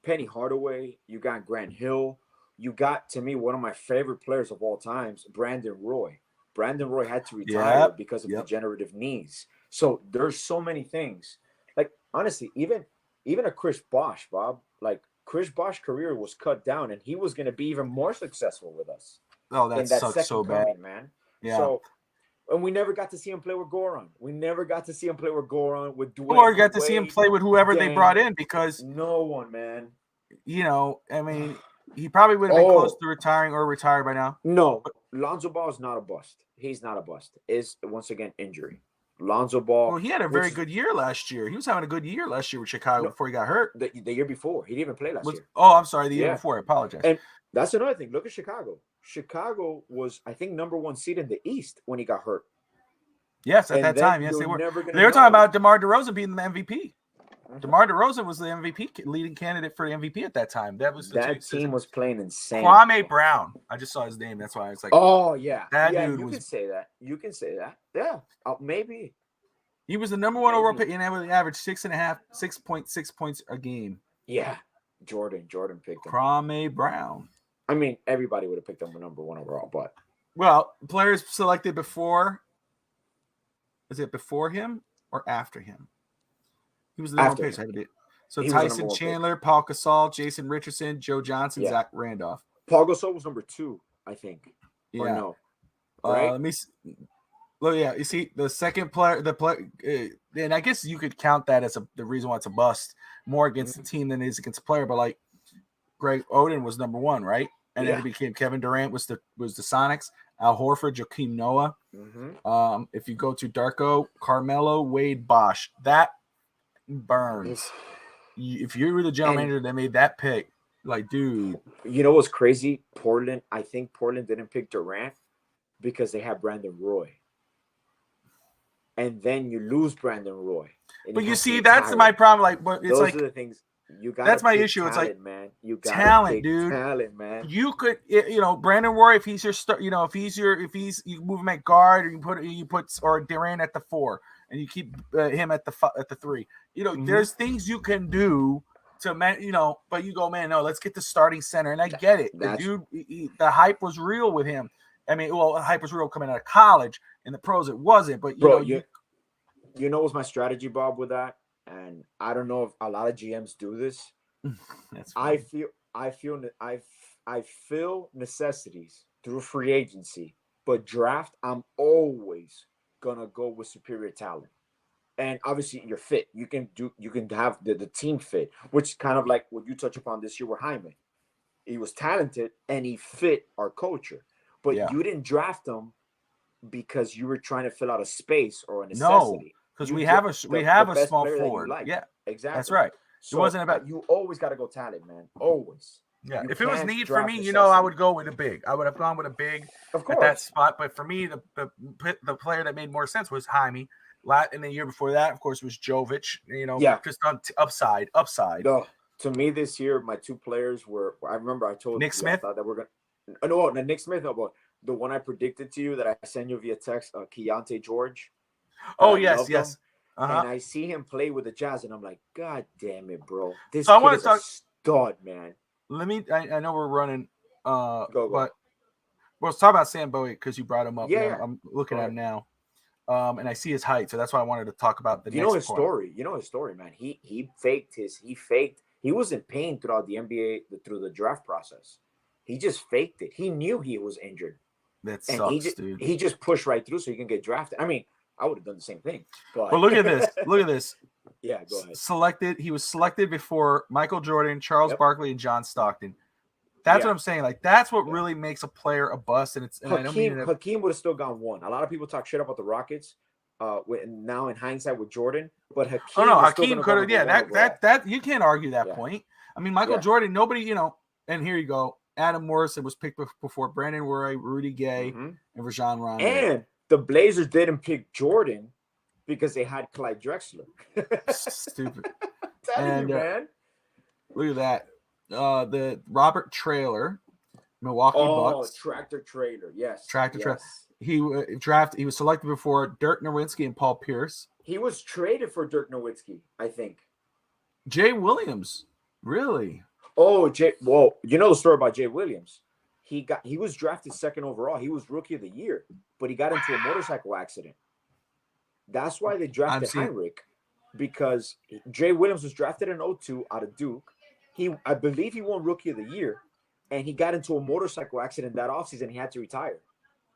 Speaker 1: Penny Hardaway, you got Grant Hill, you got to me one of my favorite players of all times, Brandon Roy. Brandon Roy had to retire because of degenerative knees. So there's so many things. Like honestly, even a Chris Bosh, Bob, like Chris Bosh's career was cut down, and he was going to be even more successful with us.
Speaker 2: Oh, that sucks so bad,
Speaker 1: man.
Speaker 2: Yeah.
Speaker 1: So, and we never got to see him play with Goran. We never got to see him play with Goran with Dwayne.
Speaker 2: Or got to see him play with whoever they brought in because
Speaker 1: no one, man.
Speaker 2: You know, I mean, he probably would have been close to retiring or retired by now.
Speaker 1: No, Lonzo Ball is not a bust. He's not a bust. Is once again injury. Lonzo Ball.
Speaker 2: Well, he had a very good year last year. He was having a good year last year with Chicago before he got hurt.
Speaker 1: The year before. He didn't even play last year.
Speaker 2: Oh, I'm sorry. The year before. I apologize.
Speaker 1: And that's another thing. Look at Chicago. Chicago was, I think, #1 seed in the East when he got hurt.
Speaker 2: Yes, at that time. Yes, they were. They were talking about DeMar DeRozan being the MVP. DeMar DeRozan was the MVP, leading candidate for the MVP at that time. That
Speaker 1: team was playing insane.
Speaker 2: Kwame Brown. I just saw his name. That's why I was like,
Speaker 1: oh yeah,
Speaker 2: that dude.
Speaker 1: You can say that. You can say that. Yeah, maybe.
Speaker 2: He was the #1 overall pick and averaged 6.6 points a game.
Speaker 1: Yeah, Jordan picked him.
Speaker 2: Kwame Brown.
Speaker 1: I mean, everybody would have picked him #1 overall, but
Speaker 2: players selected before. Is it before him or after him? He was the #1 pick. So Tyson Chandler, Paul Gasol, Jason Richardson, Joe Johnson, Zach Randolph.
Speaker 1: Paul Gasol was #2, I think.
Speaker 2: Yeah.
Speaker 1: Or no. Right?
Speaker 2: Let me see. Well, yeah, you see the second player, and I guess you could count that as the reason why it's a bust more against the team than it is against the player. But like Greg Oden was #1, right? And then it became Kevin Durant was the Sonics, Al Horford, Joakim Noah. If you go to Darko, Carmelo, Wade, Bosh, that burns. If you were the general manager that made that pick, like, dude.
Speaker 1: You know what's crazy? I think Portland didn't pick Durant because they had Brandon Roy. And then you lose Brandon Roy.
Speaker 2: But you see, that's my problem. Like, it's
Speaker 1: those
Speaker 2: like
Speaker 1: are the things you got.
Speaker 2: That's my issue.
Speaker 1: Talent,
Speaker 2: it's like,
Speaker 1: man, you got
Speaker 2: talent, dude.
Speaker 1: Talent, man.
Speaker 2: You could, Brandon Roy, if he's your start, you move him at guard, or you put or Durant at the 4, and you keep him at the 3. There's things you can do to, but you go, man, no, let's get the starting center, and I get it. The dude, the hype was real with him. I mean, the hype was real coming out of college. In the pros, it wasn't. But
Speaker 1: you know what's my strategy, Bob, with that? And I don't know if a lot of GMs do this. I feel necessities through free agency, but draft, I'm always gonna go with superior talent. And obviously, you're fit. You can have the team fit, which kind of like what you touch upon this year with Jaime. He was talented and he fit our culture, but you didn't draft him because you were trying to fill out a space or a necessity.
Speaker 2: No, because we have a small forward.
Speaker 1: Like.
Speaker 2: Yeah,
Speaker 1: exactly.
Speaker 2: That's right.
Speaker 1: So
Speaker 2: it wasn't about
Speaker 1: you. Always got to go talent, man. Always.
Speaker 2: Yeah. If it was need for me, I would go with a big. I would have gone with a big at that spot. But for me, the player that made more sense was Jaime. And the year before that, of course, was Jovic. Just on upside.
Speaker 1: No, to me this year, my two players were. I remember I told
Speaker 2: Nick Smith.
Speaker 1: I thought that we're gonna. No, Nick Smith. No, but the one I predicted to you that I sent you via text, Keontae George.
Speaker 2: Oh, yes.
Speaker 1: And I see him play with the Jazz, and I'm like, God damn it, bro! This kid is a stud, man.
Speaker 2: I know we're running.
Speaker 1: Go.
Speaker 2: But let's talk about Sam Bowie because you brought him up.
Speaker 1: Yeah.
Speaker 2: I'm looking at him now, and I see his height, so that's why I wanted to talk about the.
Speaker 1: You know his story. You know his story, man. He faked. He was in pain throughout the NBA through the draft process. He just faked it. He knew he was injured.
Speaker 2: That sucks, dude.
Speaker 1: He just pushed right through so he can get drafted. I mean, I would have done the same thing. But
Speaker 2: look at this. Look at this.
Speaker 1: Yeah, go ahead.
Speaker 2: He was selected before Michael Jordan, Charles Barkley, and John Stockton. That's what I'm saying. Like, that's what really makes a player a bust. And I don't mean
Speaker 1: Hakeem would have still gone one. A lot of people talk shit about the Rockets. Now in hindsight with Jordan, but Hakeem
Speaker 2: could have. Yeah, that you can't argue that point. I mean, Michael Jordan. Nobody, And here you go. Adam Morrison was picked before Brandon Roy, Rudy Gay, and Rajon Rondo.
Speaker 1: And the Blazers didn't pick Jordan because they had Clyde Drexler.
Speaker 2: Stupid.
Speaker 1: Man.
Speaker 2: Look at that. The Robert Traylor, Milwaukee Bucks.
Speaker 1: Tractor Trailer. Yes.
Speaker 2: Trailer. He was selected before Dirk Nowitzki and Paul Pierce.
Speaker 1: He was traded for Dirk Nowitzki, I think.
Speaker 2: Jay Williams. Really?
Speaker 1: Oh, well, you know the story about Jay Williams. He was drafted second overall. He was rookie of the year, but he got into a motorcycle accident. That's why they drafted Heinrich, because Jay Williams was drafted in 2002 out of Duke. I believe he won rookie of the year, and he got into a motorcycle accident that offseason. He had to retire.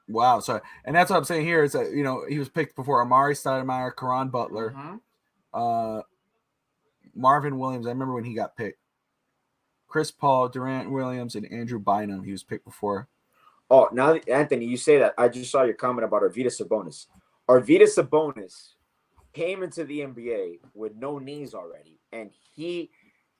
Speaker 2: Wow. So, and that's what I'm saying here is that, he was picked before Amari Stoudemire, Caron Butler, Marvin Williams. I remember when he got picked. Chris Paul, Durant Williams, and Andrew Bynum. He was picked before.
Speaker 1: Oh, now, Anthony, you say that. I just saw your comment about Arvydas Sabonis. Arvydas Sabonis came into the NBA with no knees already. And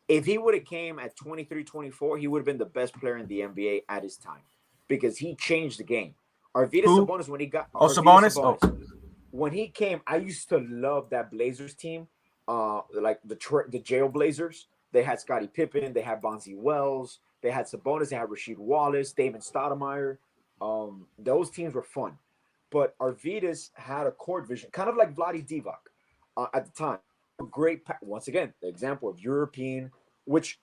Speaker 1: if he would have came at 23, 24, he would have been the best player in the NBA at his time because he changed the game. Arvydas Sabonis, when he got
Speaker 2: Sabonis.
Speaker 1: When he came, I used to love that Blazers team, like the Jail Blazers. They had Scottie Pippen, they had Bonzi Wells, they had Sabonis, they had Rasheed Wallace, Damon Stoudemire. Those teams were fun, but Arvydas had a court vision, kind of like Vlade Divac at the time. Great, once again, the example of European, which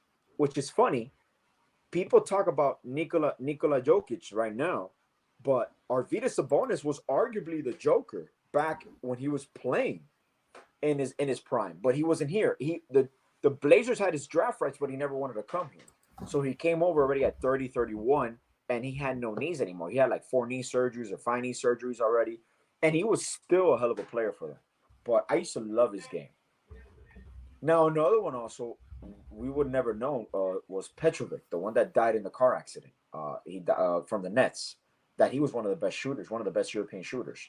Speaker 1: is funny. People talk about Nikola Jokic right now, but Arvydas Sabonis was arguably the Joker back when he was playing in his prime, but he wasn't here. The Blazers had his draft rights, but he never wanted to come here. So he came over already at 30, 31, and he had no knees anymore. He had like 4 knee surgeries or 5 knee surgeries already, and he was still a hell of a player for them. But I used to love his game. Now, another one also we would never know was Petrovic, the one that died in the car accident. He from the Nets. That he was one of the best shooters, one of the best European shooters.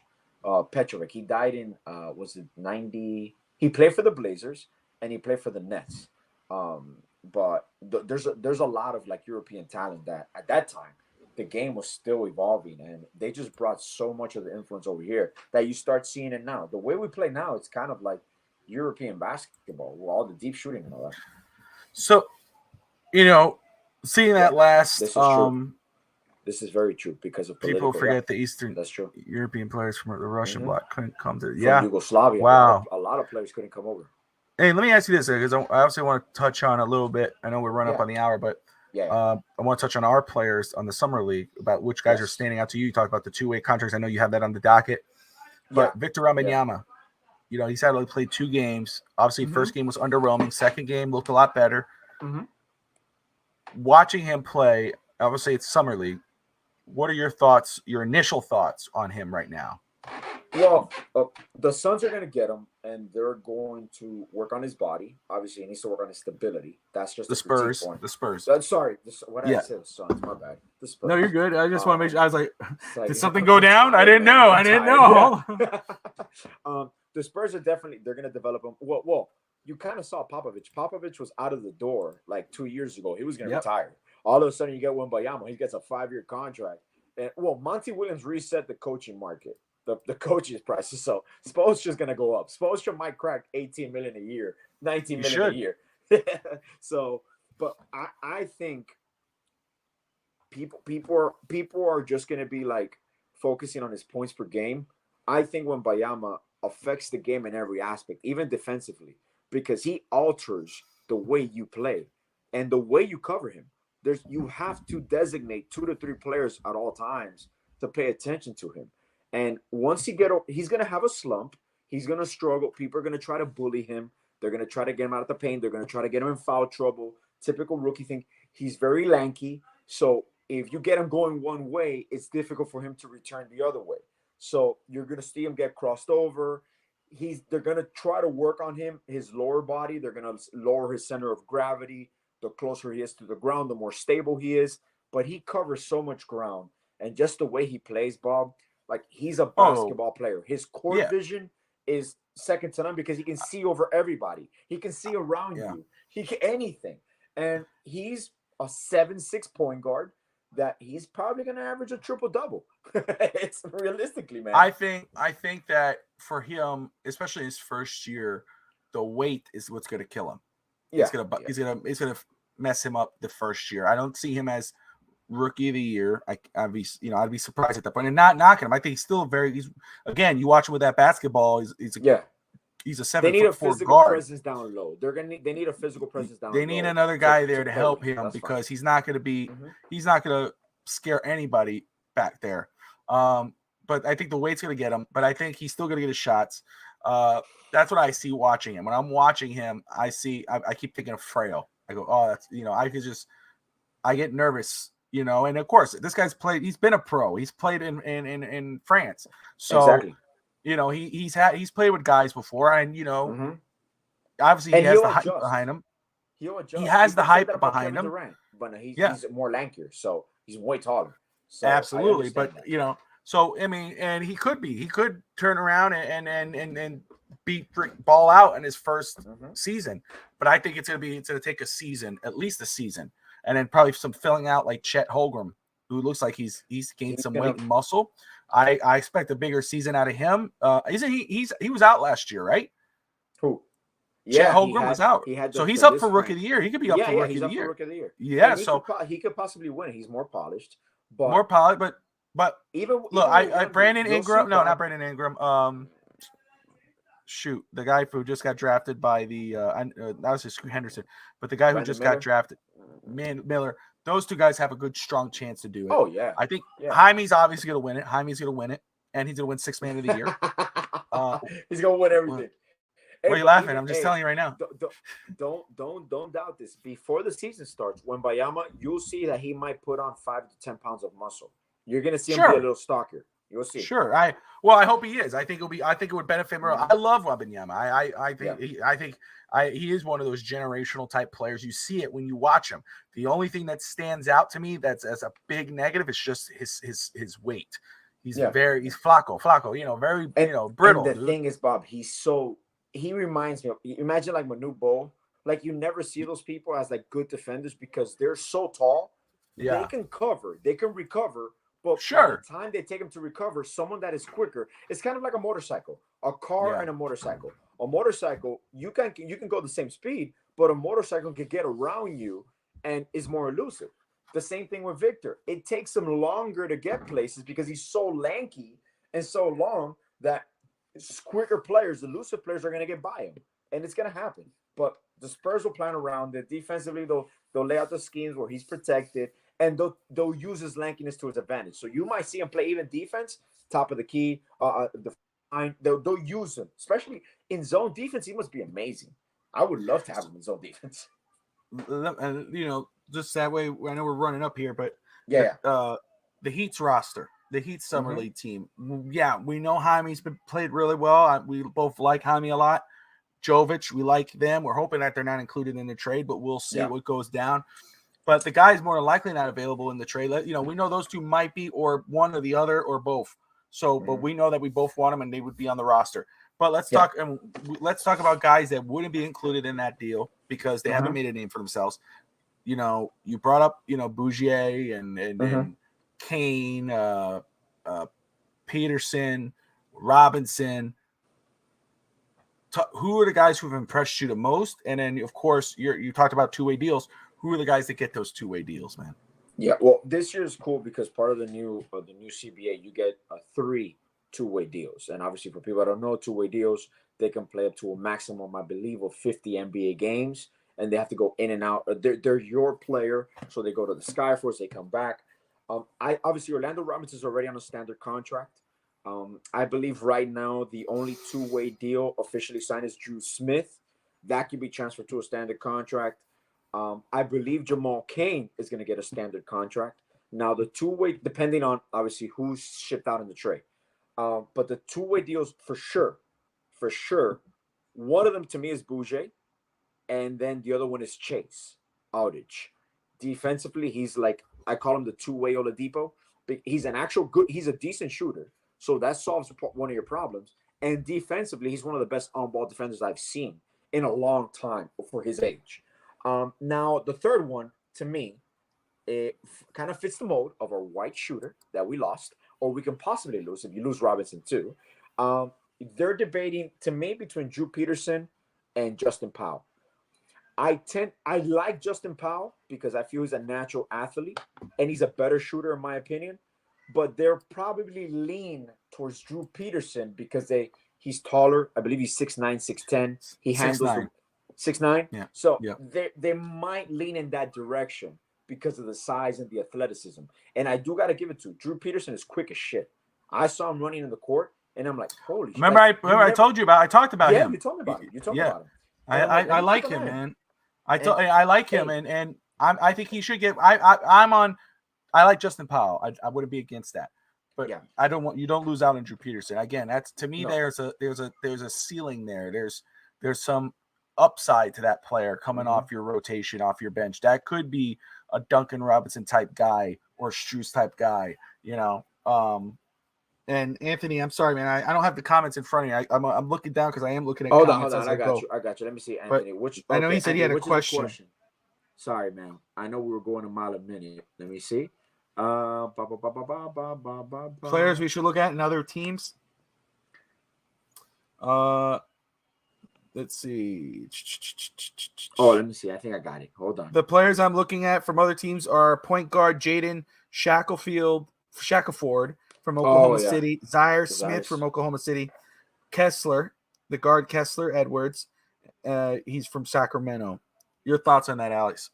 Speaker 1: Petrovic. He died in was it 90? He played for the Blazers. And he played for the Nets. But there's a lot of like European talent that at that time the game was still evolving, and they just brought so much of the influence over here that you start seeing it now. The way we play now, it's kind of like European basketball with all the deep shooting and all that.
Speaker 2: So, seeing that last,
Speaker 1: this is very true because of
Speaker 2: people forget the Eastern.
Speaker 1: That's true.
Speaker 2: European players from the Russian bloc couldn't come to.
Speaker 1: From Yugoslavia.
Speaker 2: Wow.
Speaker 1: A lot of players couldn't come over.
Speaker 2: Hey, let me ask you this, because I also want to touch on a little bit. I know we're running up on the hour, but I want to touch on our players on the summer league, about which guys are standing out to you. You talk about the 2-way contracts. I know you have that on the docket. But Victor Wembanyama, he's had to play 2 games. Obviously, first game was underwhelming. Second game looked a lot better. Watching him play, obviously it's summer league. What are your thoughts, your initial thoughts on him right now?
Speaker 1: Well, the Suns are going to get him, and they're going to work on his body. Obviously, he needs to work on his stability. That's just
Speaker 2: the Spurs. The Spurs.
Speaker 1: Sorry, what did I say? The Suns. My bad. The Spurs.
Speaker 2: No, you're good. I just want to make sure. I was like, did something go down? I didn't know.
Speaker 1: The Spurs are definitely. They're going to develop him. Well, you kind of saw Popovich. Popovich was out of the door like 2 years ago. He was going to retire. All of a sudden, you get Wembanyama. He gets a 5-year contract. And Monty Williams reset the coaching market. The coaches' prices. So Spoelstra's going to go up. Spoelstra might crack $18 million a year, $19 million a year. So, but I think people are just going to be like focusing on his points per game. I think when Wembanyama affects the game in every aspect, even defensively, because he alters the way you play and the way you cover him. You have to designate 2 to 3 players at all times to pay attention to him. And once he's going to have a slump. He's going to struggle. People are going to try to bully him. They're going to try to get him out of the paint. They're going to try to get him in foul trouble. Typical rookie thing. He's very lanky. So if you get him going one way, it's difficult for him to return the other way. So you're going to see him get crossed over. they're gonna try to work on his lower body. They're gonna lower his center of gravity. The closer he is to the ground, the more stable he is. But he covers so much ground, and just the way he plays, Bob, like he's a
Speaker 2: Oh,
Speaker 1: basketball player. His court
Speaker 2: yeah,
Speaker 1: vision is second to none because he can see over everybody. He can see around
Speaker 2: yeah.
Speaker 1: you. He can anything, and he's a 7'6" point guard that he's probably going to average a triple double. It's realistically, man.
Speaker 2: I think that for him, especially his first year, the weight is what's going to kill him.
Speaker 1: Yeah, yeah.
Speaker 2: He's gonna mess him up the first year. I don't see him as rookie of the year. I'd be surprised at that point, and not knocking him. I think he's still he's again. You watch him with that basketball. He's
Speaker 1: Yeah.
Speaker 2: a
Speaker 1: They
Speaker 2: 7
Speaker 1: need a
Speaker 2: foot 4
Speaker 1: physical
Speaker 2: guard.
Speaker 1: presence down low. They need a physical presence down low.
Speaker 2: They need another guy there to
Speaker 1: play
Speaker 2: help
Speaker 1: with
Speaker 2: him
Speaker 1: That's
Speaker 2: because
Speaker 1: fine.
Speaker 2: he's not going to
Speaker 1: Mhm.
Speaker 2: he's not going to scare anybody back there. But I think the weight's going to get him. But I think he's still going to get his shots. That's what I see watching him. When I'm watching him, I keep thinking of Frail. I go, oh, that's I get nervous, and of course this guy's he's been a pro. He's played in France. So,
Speaker 1: Exactly.
Speaker 2: he's played with guys before, and
Speaker 1: Mm-hmm.
Speaker 2: obviously he
Speaker 1: And
Speaker 2: has
Speaker 1: he'll
Speaker 2: the hype
Speaker 1: adjust.
Speaker 2: behind him.
Speaker 1: He'll
Speaker 2: He
Speaker 1: adjust.
Speaker 2: has the
Speaker 1: People say that
Speaker 2: hype
Speaker 1: about
Speaker 2: behind
Speaker 1: Kevin
Speaker 2: him.
Speaker 1: Durant, but no,
Speaker 2: Yeah,
Speaker 1: he's more lankier, so he's way taller. So I
Speaker 2: absolutely.
Speaker 1: understand
Speaker 2: But
Speaker 1: that.
Speaker 2: so I mean, and he could turn around and beat ball out in his first
Speaker 1: Mm-hmm.
Speaker 2: season. But I think it's gonna take a season, at least a season, and then probably some filling out like Chet Holmgren, who looks like he's gained
Speaker 1: He's
Speaker 2: some
Speaker 1: gonna
Speaker 2: weight and muscle. I expect a bigger season out of him. Isn't he was out last year, right?
Speaker 1: who?
Speaker 2: Chet
Speaker 1: Yeah,
Speaker 2: Holmgren was out.
Speaker 1: he had
Speaker 2: So he's
Speaker 1: the
Speaker 2: up for
Speaker 1: disc
Speaker 2: rookie of
Speaker 1: cramp.
Speaker 2: the year. He could be up
Speaker 1: Yeah,
Speaker 2: for
Speaker 1: yeah,
Speaker 2: rookie
Speaker 1: he's
Speaker 2: of the
Speaker 1: up for
Speaker 2: year.
Speaker 1: rookie of the year,
Speaker 2: Yeah,
Speaker 1: and
Speaker 2: so
Speaker 1: he could possibly win. He's more polished,
Speaker 2: more
Speaker 1: but
Speaker 2: polished, but
Speaker 1: even
Speaker 2: look,
Speaker 1: with
Speaker 2: I
Speaker 1: Wemby,
Speaker 2: Brandon
Speaker 1: you'll see
Speaker 2: Ingram. No, not
Speaker 1: Bob.
Speaker 2: Brandon Ingram. Shoot, the guy who just got drafted by that was just Henderson, but the guy who
Speaker 1: Brandon
Speaker 2: just got
Speaker 1: Miller.
Speaker 2: drafted, Miller. Those two guys have a good, strong chance to do it.
Speaker 1: Oh yeah,
Speaker 2: I think
Speaker 1: yeah.
Speaker 2: Jaime's obviously going to win it. Jaime's going to win it, and he's going to win Sixth Man of the Year.
Speaker 1: He's gonna win
Speaker 2: What
Speaker 1: everything. Hey,
Speaker 2: are you
Speaker 1: but
Speaker 2: laughing?
Speaker 1: even
Speaker 2: I'm just telling you right now.
Speaker 1: don't doubt this. Before the season starts, when Bayama, you'll see that he might put on 5 to 10 pounds of muscle. You're gonna see him be a
Speaker 2: Sure,
Speaker 1: little stockier. You'll see.
Speaker 2: sure. I hope he is. I think it would benefit him.
Speaker 1: Mhm.
Speaker 2: I love Wembanyama.
Speaker 1: Yeah.
Speaker 2: I think he is one of those generational type players. You see it when you watch him. The only thing that stands out to me that's as a big negative is just his weight. He's
Speaker 1: Yeah.
Speaker 2: he's Flacco, very
Speaker 1: And
Speaker 2: brittle,
Speaker 1: the
Speaker 2: dude.
Speaker 1: thing is, Bob, he reminds me of, imagine like Manu Bol. Like you never see those people as like good defenders because they're so tall. They
Speaker 2: Yeah,
Speaker 1: can cover, they can recover, but by the
Speaker 2: sure.
Speaker 1: time they take them to recover, someone that is quicker, it's kind of like a motorcycle, a car
Speaker 2: Yeah,
Speaker 1: and a motorcycle. A motorcycle, you can go the same speed, but a motorcycle can get around you and is more elusive. The same thing with Victor. It takes him longer to get places because he's so lanky and so long that quicker players, elusive players, are going to get by him, and it's going to happen. But the Spurs will plan around it defensively. They'll lay out the schemes where he's protected, and they'll use his lankiness to his advantage. So you might see him play even defense, top of the key, the fine. They'll use him, especially in zone defense. He must be amazing. I would love to have him in zone defense.
Speaker 2: and just that way. I know we're running up here, but
Speaker 1: Yeah,
Speaker 2: the Heat's roster, the Heat
Speaker 1: yeah.
Speaker 2: summer league team. Yeah, we know Jaime's been played really well. We both like Jaime a lot. Jovic, we like them. We're hoping that they're not included in the trade, but we'll see
Speaker 1: Yeah.
Speaker 2: what goes down. But the guy's more than likely not available in the trade. We know those two might be, or one or the other, or both. So, but we know that we both want them, and they would be on the roster. But let's talk about guys that wouldn't be included in that deal because they haven't made a name for themselves. You brought up Bougier and Kane, Peterson, Robinson. Who are the guys who've impressed you the most? And then, of course, you talked about two-way deals. Who are the guys that get those two-way deals, man?
Speaker 1: Yeah, well, this year is cool because part of the new CBA, you get 3 two-way deals, and obviously for people that don't know, two-way deals, they can play up to a maximum, I believe, of 50 NBA games, and they have to go in and out. They're your player, so they go to the Skyforce, they come back. I obviously Orlando Robinson is already on a standard contract. I believe right now the only two-way deal officially signed is Drew Smith. That can be transferred to a standard contract. I believe Jamal Cain is going to get a standard contract. Now, the two-way, depending on obviously who's shipped out in the trade, but the two-way deals for for sure. One of them to me is Bouger, and then the other one is Chase Aldridge. Defensively, he's like I call him the two-way Oladipo. He's an actual good. He's a decent shooter, so that solves one of your problems. And defensively, he's one of the best on-ball defenders I've seen in a long time for his age. Now, the third one to me, it kind of fits the mold of a white shooter that we lost, or we can possibly lose if you lose Robinson too. They're debating to me between Drew Peterson and Justin Powell. I like Justin Powell because I feel he's a natural athlete and he's a better shooter in my opinion. But they're probably lean towards Drew Peterson because he's taller. I believe he's 6'9", 6'10". He handles
Speaker 2: 6'9".
Speaker 1: 6'9".
Speaker 2: Yeah.
Speaker 1: So
Speaker 2: yeah.
Speaker 1: they might lean in that direction because of the size and the athleticism. And I do got to give it to Drew Peterson is quick as shit. I saw him running in the court and I'm like, holy shit.
Speaker 2: Remember I told you about I talked about him.
Speaker 1: Yeah, you told me about him. You told me
Speaker 2: Yeah.
Speaker 1: about him.
Speaker 2: I like him, man. I like him, and I think he should get. I like Justin Powell. I wouldn't be against that, but
Speaker 1: Yeah.
Speaker 2: I don't want you don't lose out on Drew Peterson. Again, that's to me.
Speaker 1: No.
Speaker 2: There's a ceiling there. There's some upside to that player coming off your rotation, off your bench. That could be a Duncan Robinson type guy or Strus type guy. You know. And Anthony, I'm sorry, man. I don't have the comments in front of me. I'm looking down because I am looking at comments.
Speaker 1: Hold on. I got you. Let me see, Anthony.
Speaker 2: I know he said he had a question.
Speaker 1: Sorry, man. I know we were going a mile a minute. Let me see.
Speaker 2: Players we should look at in other teams. Let's see.
Speaker 1: Oh, let me see. I think I got it. Hold on.
Speaker 2: The players I'm looking at from other teams are point guard Jaden Shackleford from Oklahoma City, Zaire Smith from Oklahoma City, Kessler, the guard Kessler Edwards. He's from Sacramento. Your thoughts on that, Alex?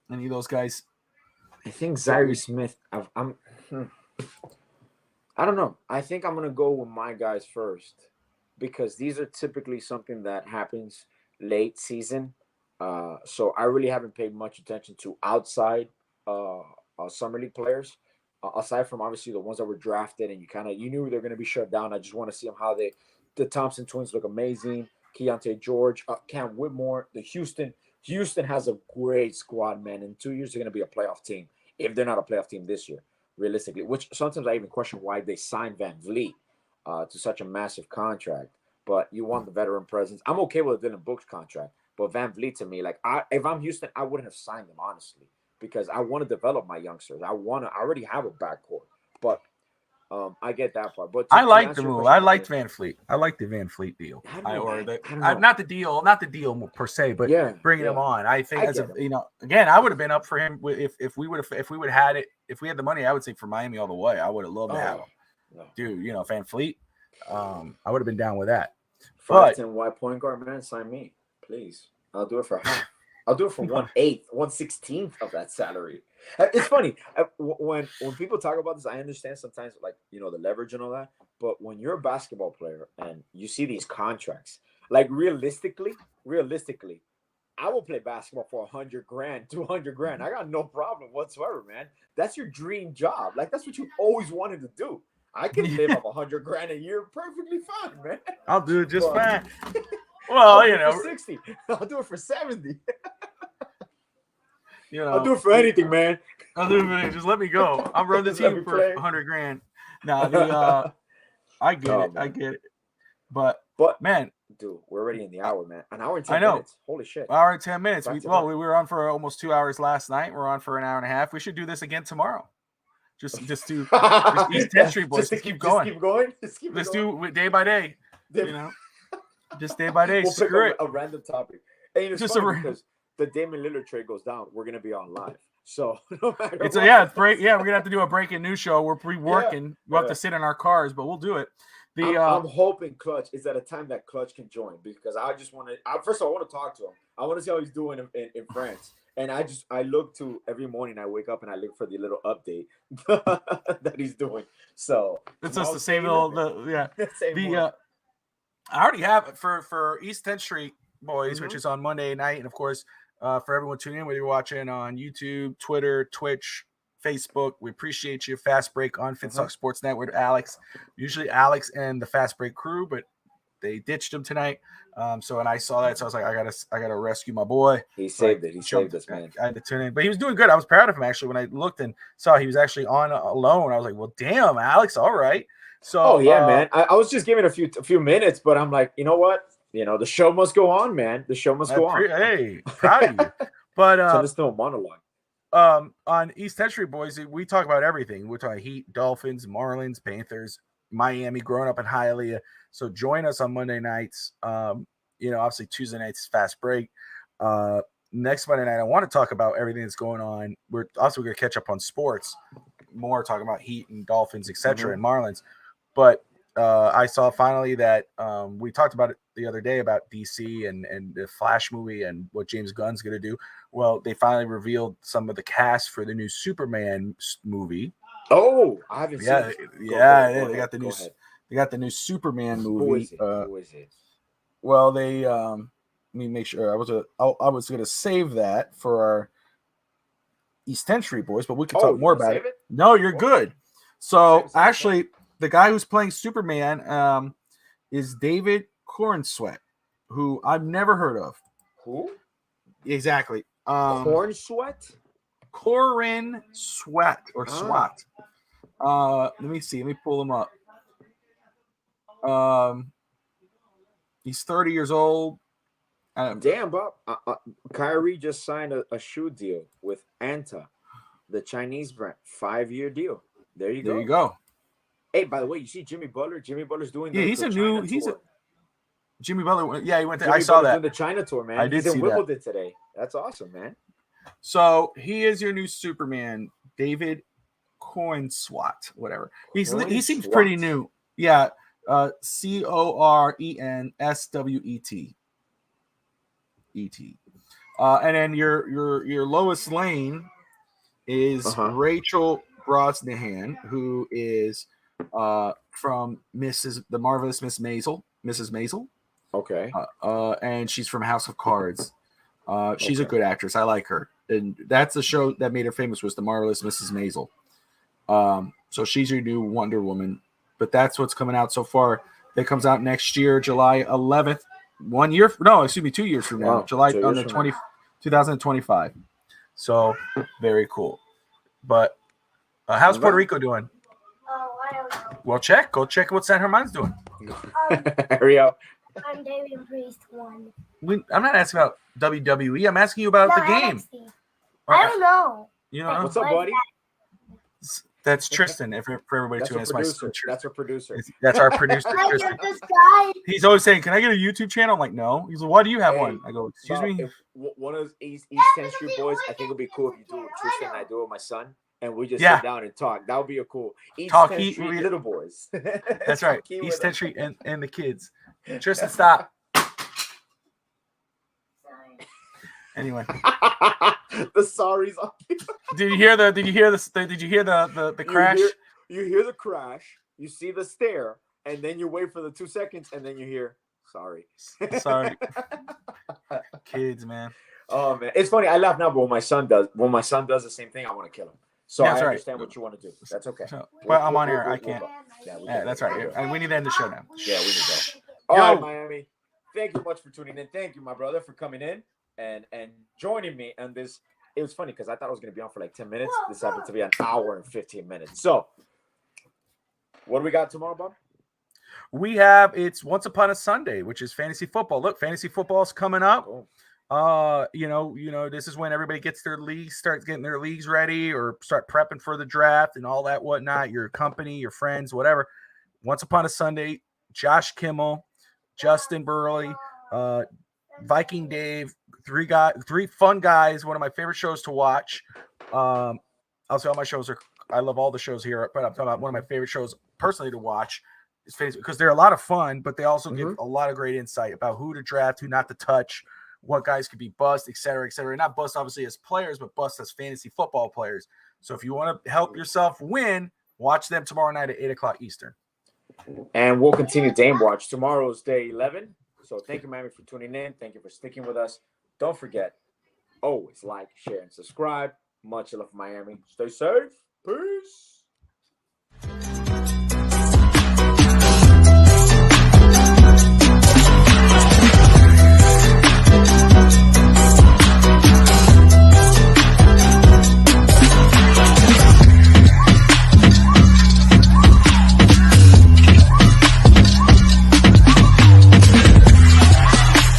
Speaker 2: Any of those guys?
Speaker 1: I think Zaire Smith. I don't know. I think I'm gonna go with my guys first because these are typically something that happens late season. So I really haven't paid much attention to outside summer league players. Aside from obviously the ones that were drafted and you knew they're going to be shut down. I just want to see them the Thompson twins look amazing. Keontae George, Cam Whitmore, Houston has a great squad, man. In 2 years, they're going to be a playoff team if they're not a playoff team this year, realistically, which sometimes I even question why they signed Van Vliet to such a massive contract. But you want the veteran presence. I'm okay with the Dylan Brooks contract, but Van Vliet to me, if I'm Houston, I wouldn't have signed him, honestly. Because I want to develop my youngsters. I already have a backcourt, but I get that part. But
Speaker 2: I like the move. I liked Van Fleet. I like the Van Fleet deal. Not the deal per se, but bringing him on. I think again, I would have been up for him if we would have had it. If we had the money, I would say for Miami all the way. I would have loved to have him, dude. Van Fleet. I would have been down with that.
Speaker 1: 5'10" white point guard, man, sign me, please. I'll do it for half. I'll do it for 1/8, 1/16 of that salary. It's funny when people talk about this. I understand sometimes, the leverage and all that. But when you're a basketball player and you see these contracts, realistically, I will play basketball for $100,000, $200,000. I got no problem whatsoever, man. That's your dream job. That's what you always wanted to do. I can live off $100,000 a year perfectly fine, man.
Speaker 2: I'll do it just fine. Well,
Speaker 1: for 60. I'll do it for 70.
Speaker 2: I'll
Speaker 1: do it for anything, man.
Speaker 2: I'll do it for anything. Just let me go. I'll run the team for $100,000. Nah, I get it. But man,
Speaker 1: dude, we're already in the hour, man. An hour and 10 minutes. Holy shit.
Speaker 2: Hour and 10 minutes. We were on for almost 2 hours last night. We're on for an hour and a half. We should do this again tomorrow. Just do East 10th Street boys. Just keep going. Let's do day by day. Just day by day.
Speaker 1: We'll
Speaker 2: Screw
Speaker 1: pick a random topic. And it's just funny because the Damian Lillard trade goes down, we're gonna be on live. So no matter
Speaker 2: it's we're gonna have to do a breaking news show. We're pre-working. We'll have to sit in our cars, but we'll do it.
Speaker 1: I'm hoping Clutch is at a time that Clutch can join because I just want to. First of all, I want to talk to him. I want to see how he's doing in France. And I look to every morning. I wake up and I look for the little update that he's doing. So
Speaker 2: it's just the same I already have it for East 10th Street boys, which is on Monday night, and of course, for everyone tuning in, whether you're watching on YouTube, Twitter, Twitch, Facebook, we appreciate you. Fast Break on FinSock Sports Network. Alex, usually Alex and the Fast Break crew, but they ditched him tonight. So when I saw that, so I was like, I gotta rescue my boy.
Speaker 1: He saved it. He saved us, man.
Speaker 2: I had to tune in, but he was doing good. I was proud of him actually. When I looked and saw he was actually on alone, I was like, well, damn, Alex, all right. So,
Speaker 1: oh yeah, man. I was just giving a few minutes, but I'm like, you know what? The show must go on, man. The show must go on.
Speaker 2: Hey, proud of you. But
Speaker 1: so there's no monologue.
Speaker 2: On East Century Boys, we talk about everything. We're talking Heat, Dolphins, Marlins, Panthers, Miami, growing up in Hialeah. So join us on Monday nights. Obviously Tuesday nights fast break. Next Monday night, I want to talk about everything that's going on. We're going to catch up on sports, more talking about Heat and Dolphins, etc., and Marlins. But I saw finally that we talked about it the other day about DC and the Flash movie and what James Gunn's going to do. Well, they finally revealed some of the cast for the new Superman movie.
Speaker 1: Oh, I haven't seen it.
Speaker 2: They got the new. They got the new Superman movie.
Speaker 1: Who is it?
Speaker 2: Well, they let me make sure. I was going to save that for our East Century Boys, but we can talk more about it. No, you're good. So actually, the guy who's playing Superman is David Cornsweet, who I've never heard of.
Speaker 1: Who?
Speaker 2: Exactly.
Speaker 1: Cornsweet?
Speaker 2: Corin Sweat or Swat. Let me see. Let me pull him up. He's 30 years old.
Speaker 1: Damn, Bob. Kyrie just signed a shoe deal with Anta, the Chinese brand. 5-year deal. There you go. Hey, by the way, you see Jimmy Butler? Jimmy Butler's doing
Speaker 2: Jimmy Butler. Yeah, he went there.
Speaker 1: I
Speaker 2: saw that.
Speaker 1: Doing the China tour, man.
Speaker 2: I did see
Speaker 1: in Wimbledon today. That's awesome, man.
Speaker 2: So he is your new Superman, David Cornswat, whatever. He seems pretty new. Yeah, Corenswet. And then your Lois Lane is Rachel Brosnahan, who is from the Marvelous Mrs. Maisel.
Speaker 1: Okay.
Speaker 2: And she's from House of Cards. She's a good actress. I like her. And that's the show that made her famous, was The Marvelous Mrs. Maisel. So she's your new Wonder Woman. But that's what's coming out so far. That comes out next year, July 11th. 2 years from now.
Speaker 1: Wow,
Speaker 2: July on the 2025. So very cool. But how's Puerto Rico doing?
Speaker 3: Oh, I don't know.
Speaker 2: Well, go check what San Germán's doing.
Speaker 1: Hurry up.
Speaker 3: I'm Damian Priest 1.
Speaker 2: I'm not asking about WWE. I'm asking you about the game.
Speaker 3: NXT. I don't know.
Speaker 2: You know?
Speaker 1: What's up, buddy?
Speaker 2: That's Tristan. For everybody tuning in, that's my son.
Speaker 1: That's our producer.
Speaker 2: That's our producer. Tristan.
Speaker 3: This guy.
Speaker 2: He's always saying, "Can I get a YouTube channel?" I'm like, "No." He's like, "Why do you have one?" I go, "Excuse me."
Speaker 1: If one of those East Century Boys, I think it'd be cool if you do it with Tristan and I do it with my son, and we just sit down and talk. That would be a cool East Century little boys.
Speaker 2: That's right, East Century and the kids. Tristan, stop. Anyway,
Speaker 1: the sorry's on.
Speaker 2: Did you hear the crash?
Speaker 1: You hear the crash. You see the stare, and then you wait for the 2 seconds, and then you hear sorry.
Speaker 2: Kids, man.
Speaker 1: Oh man, it's funny. I laugh now, but when my son does the same thing, I want to kill him. So I understand what you want to do. That's okay.
Speaker 2: Well, I'm on here. I can't. Yeah, that's right. And we need to end the show now.
Speaker 1: Yeah, we need to go. All right, Miami. Thank you much for tuning in. Thank you, my brother, for coming in and joining me on this. It was funny because I thought I was going to be on for like 10 minutes. This happened to be an hour and 15 minutes. So, what do we got tomorrow, Bob?
Speaker 2: It's Once Upon a Sunday, which is fantasy football. Look, fantasy football is coming up.
Speaker 1: Cool.
Speaker 2: This is when everybody gets their leagues, starts getting their leagues ready, or start prepping for the draft and all that whatnot. Your company, your friends, whatever. Once Upon a Sunday, Josh Kimmel, Justin Burley, Viking Dave, three fun guys. One of my favorite shows to watch. I'll say all my shows I love all the shows here, but I'm talking about one of my favorite shows personally to watch is fantasy, because they're a lot of fun, but they also give a lot of great insight about who to draft, who not to touch, what guys could be bust, et cetera, et cetera. Not bust obviously as players, but bust as fantasy football players. So if you want to help yourself win, watch them tomorrow night at 8:00 Eastern.
Speaker 1: And we'll continue Dame Watch. Tomorrow's day 11. So thank you, Miami, for tuning in. Thank you for sticking with us. Don't forget, always like, share, and subscribe. Much love, Miami. Stay safe. Peace.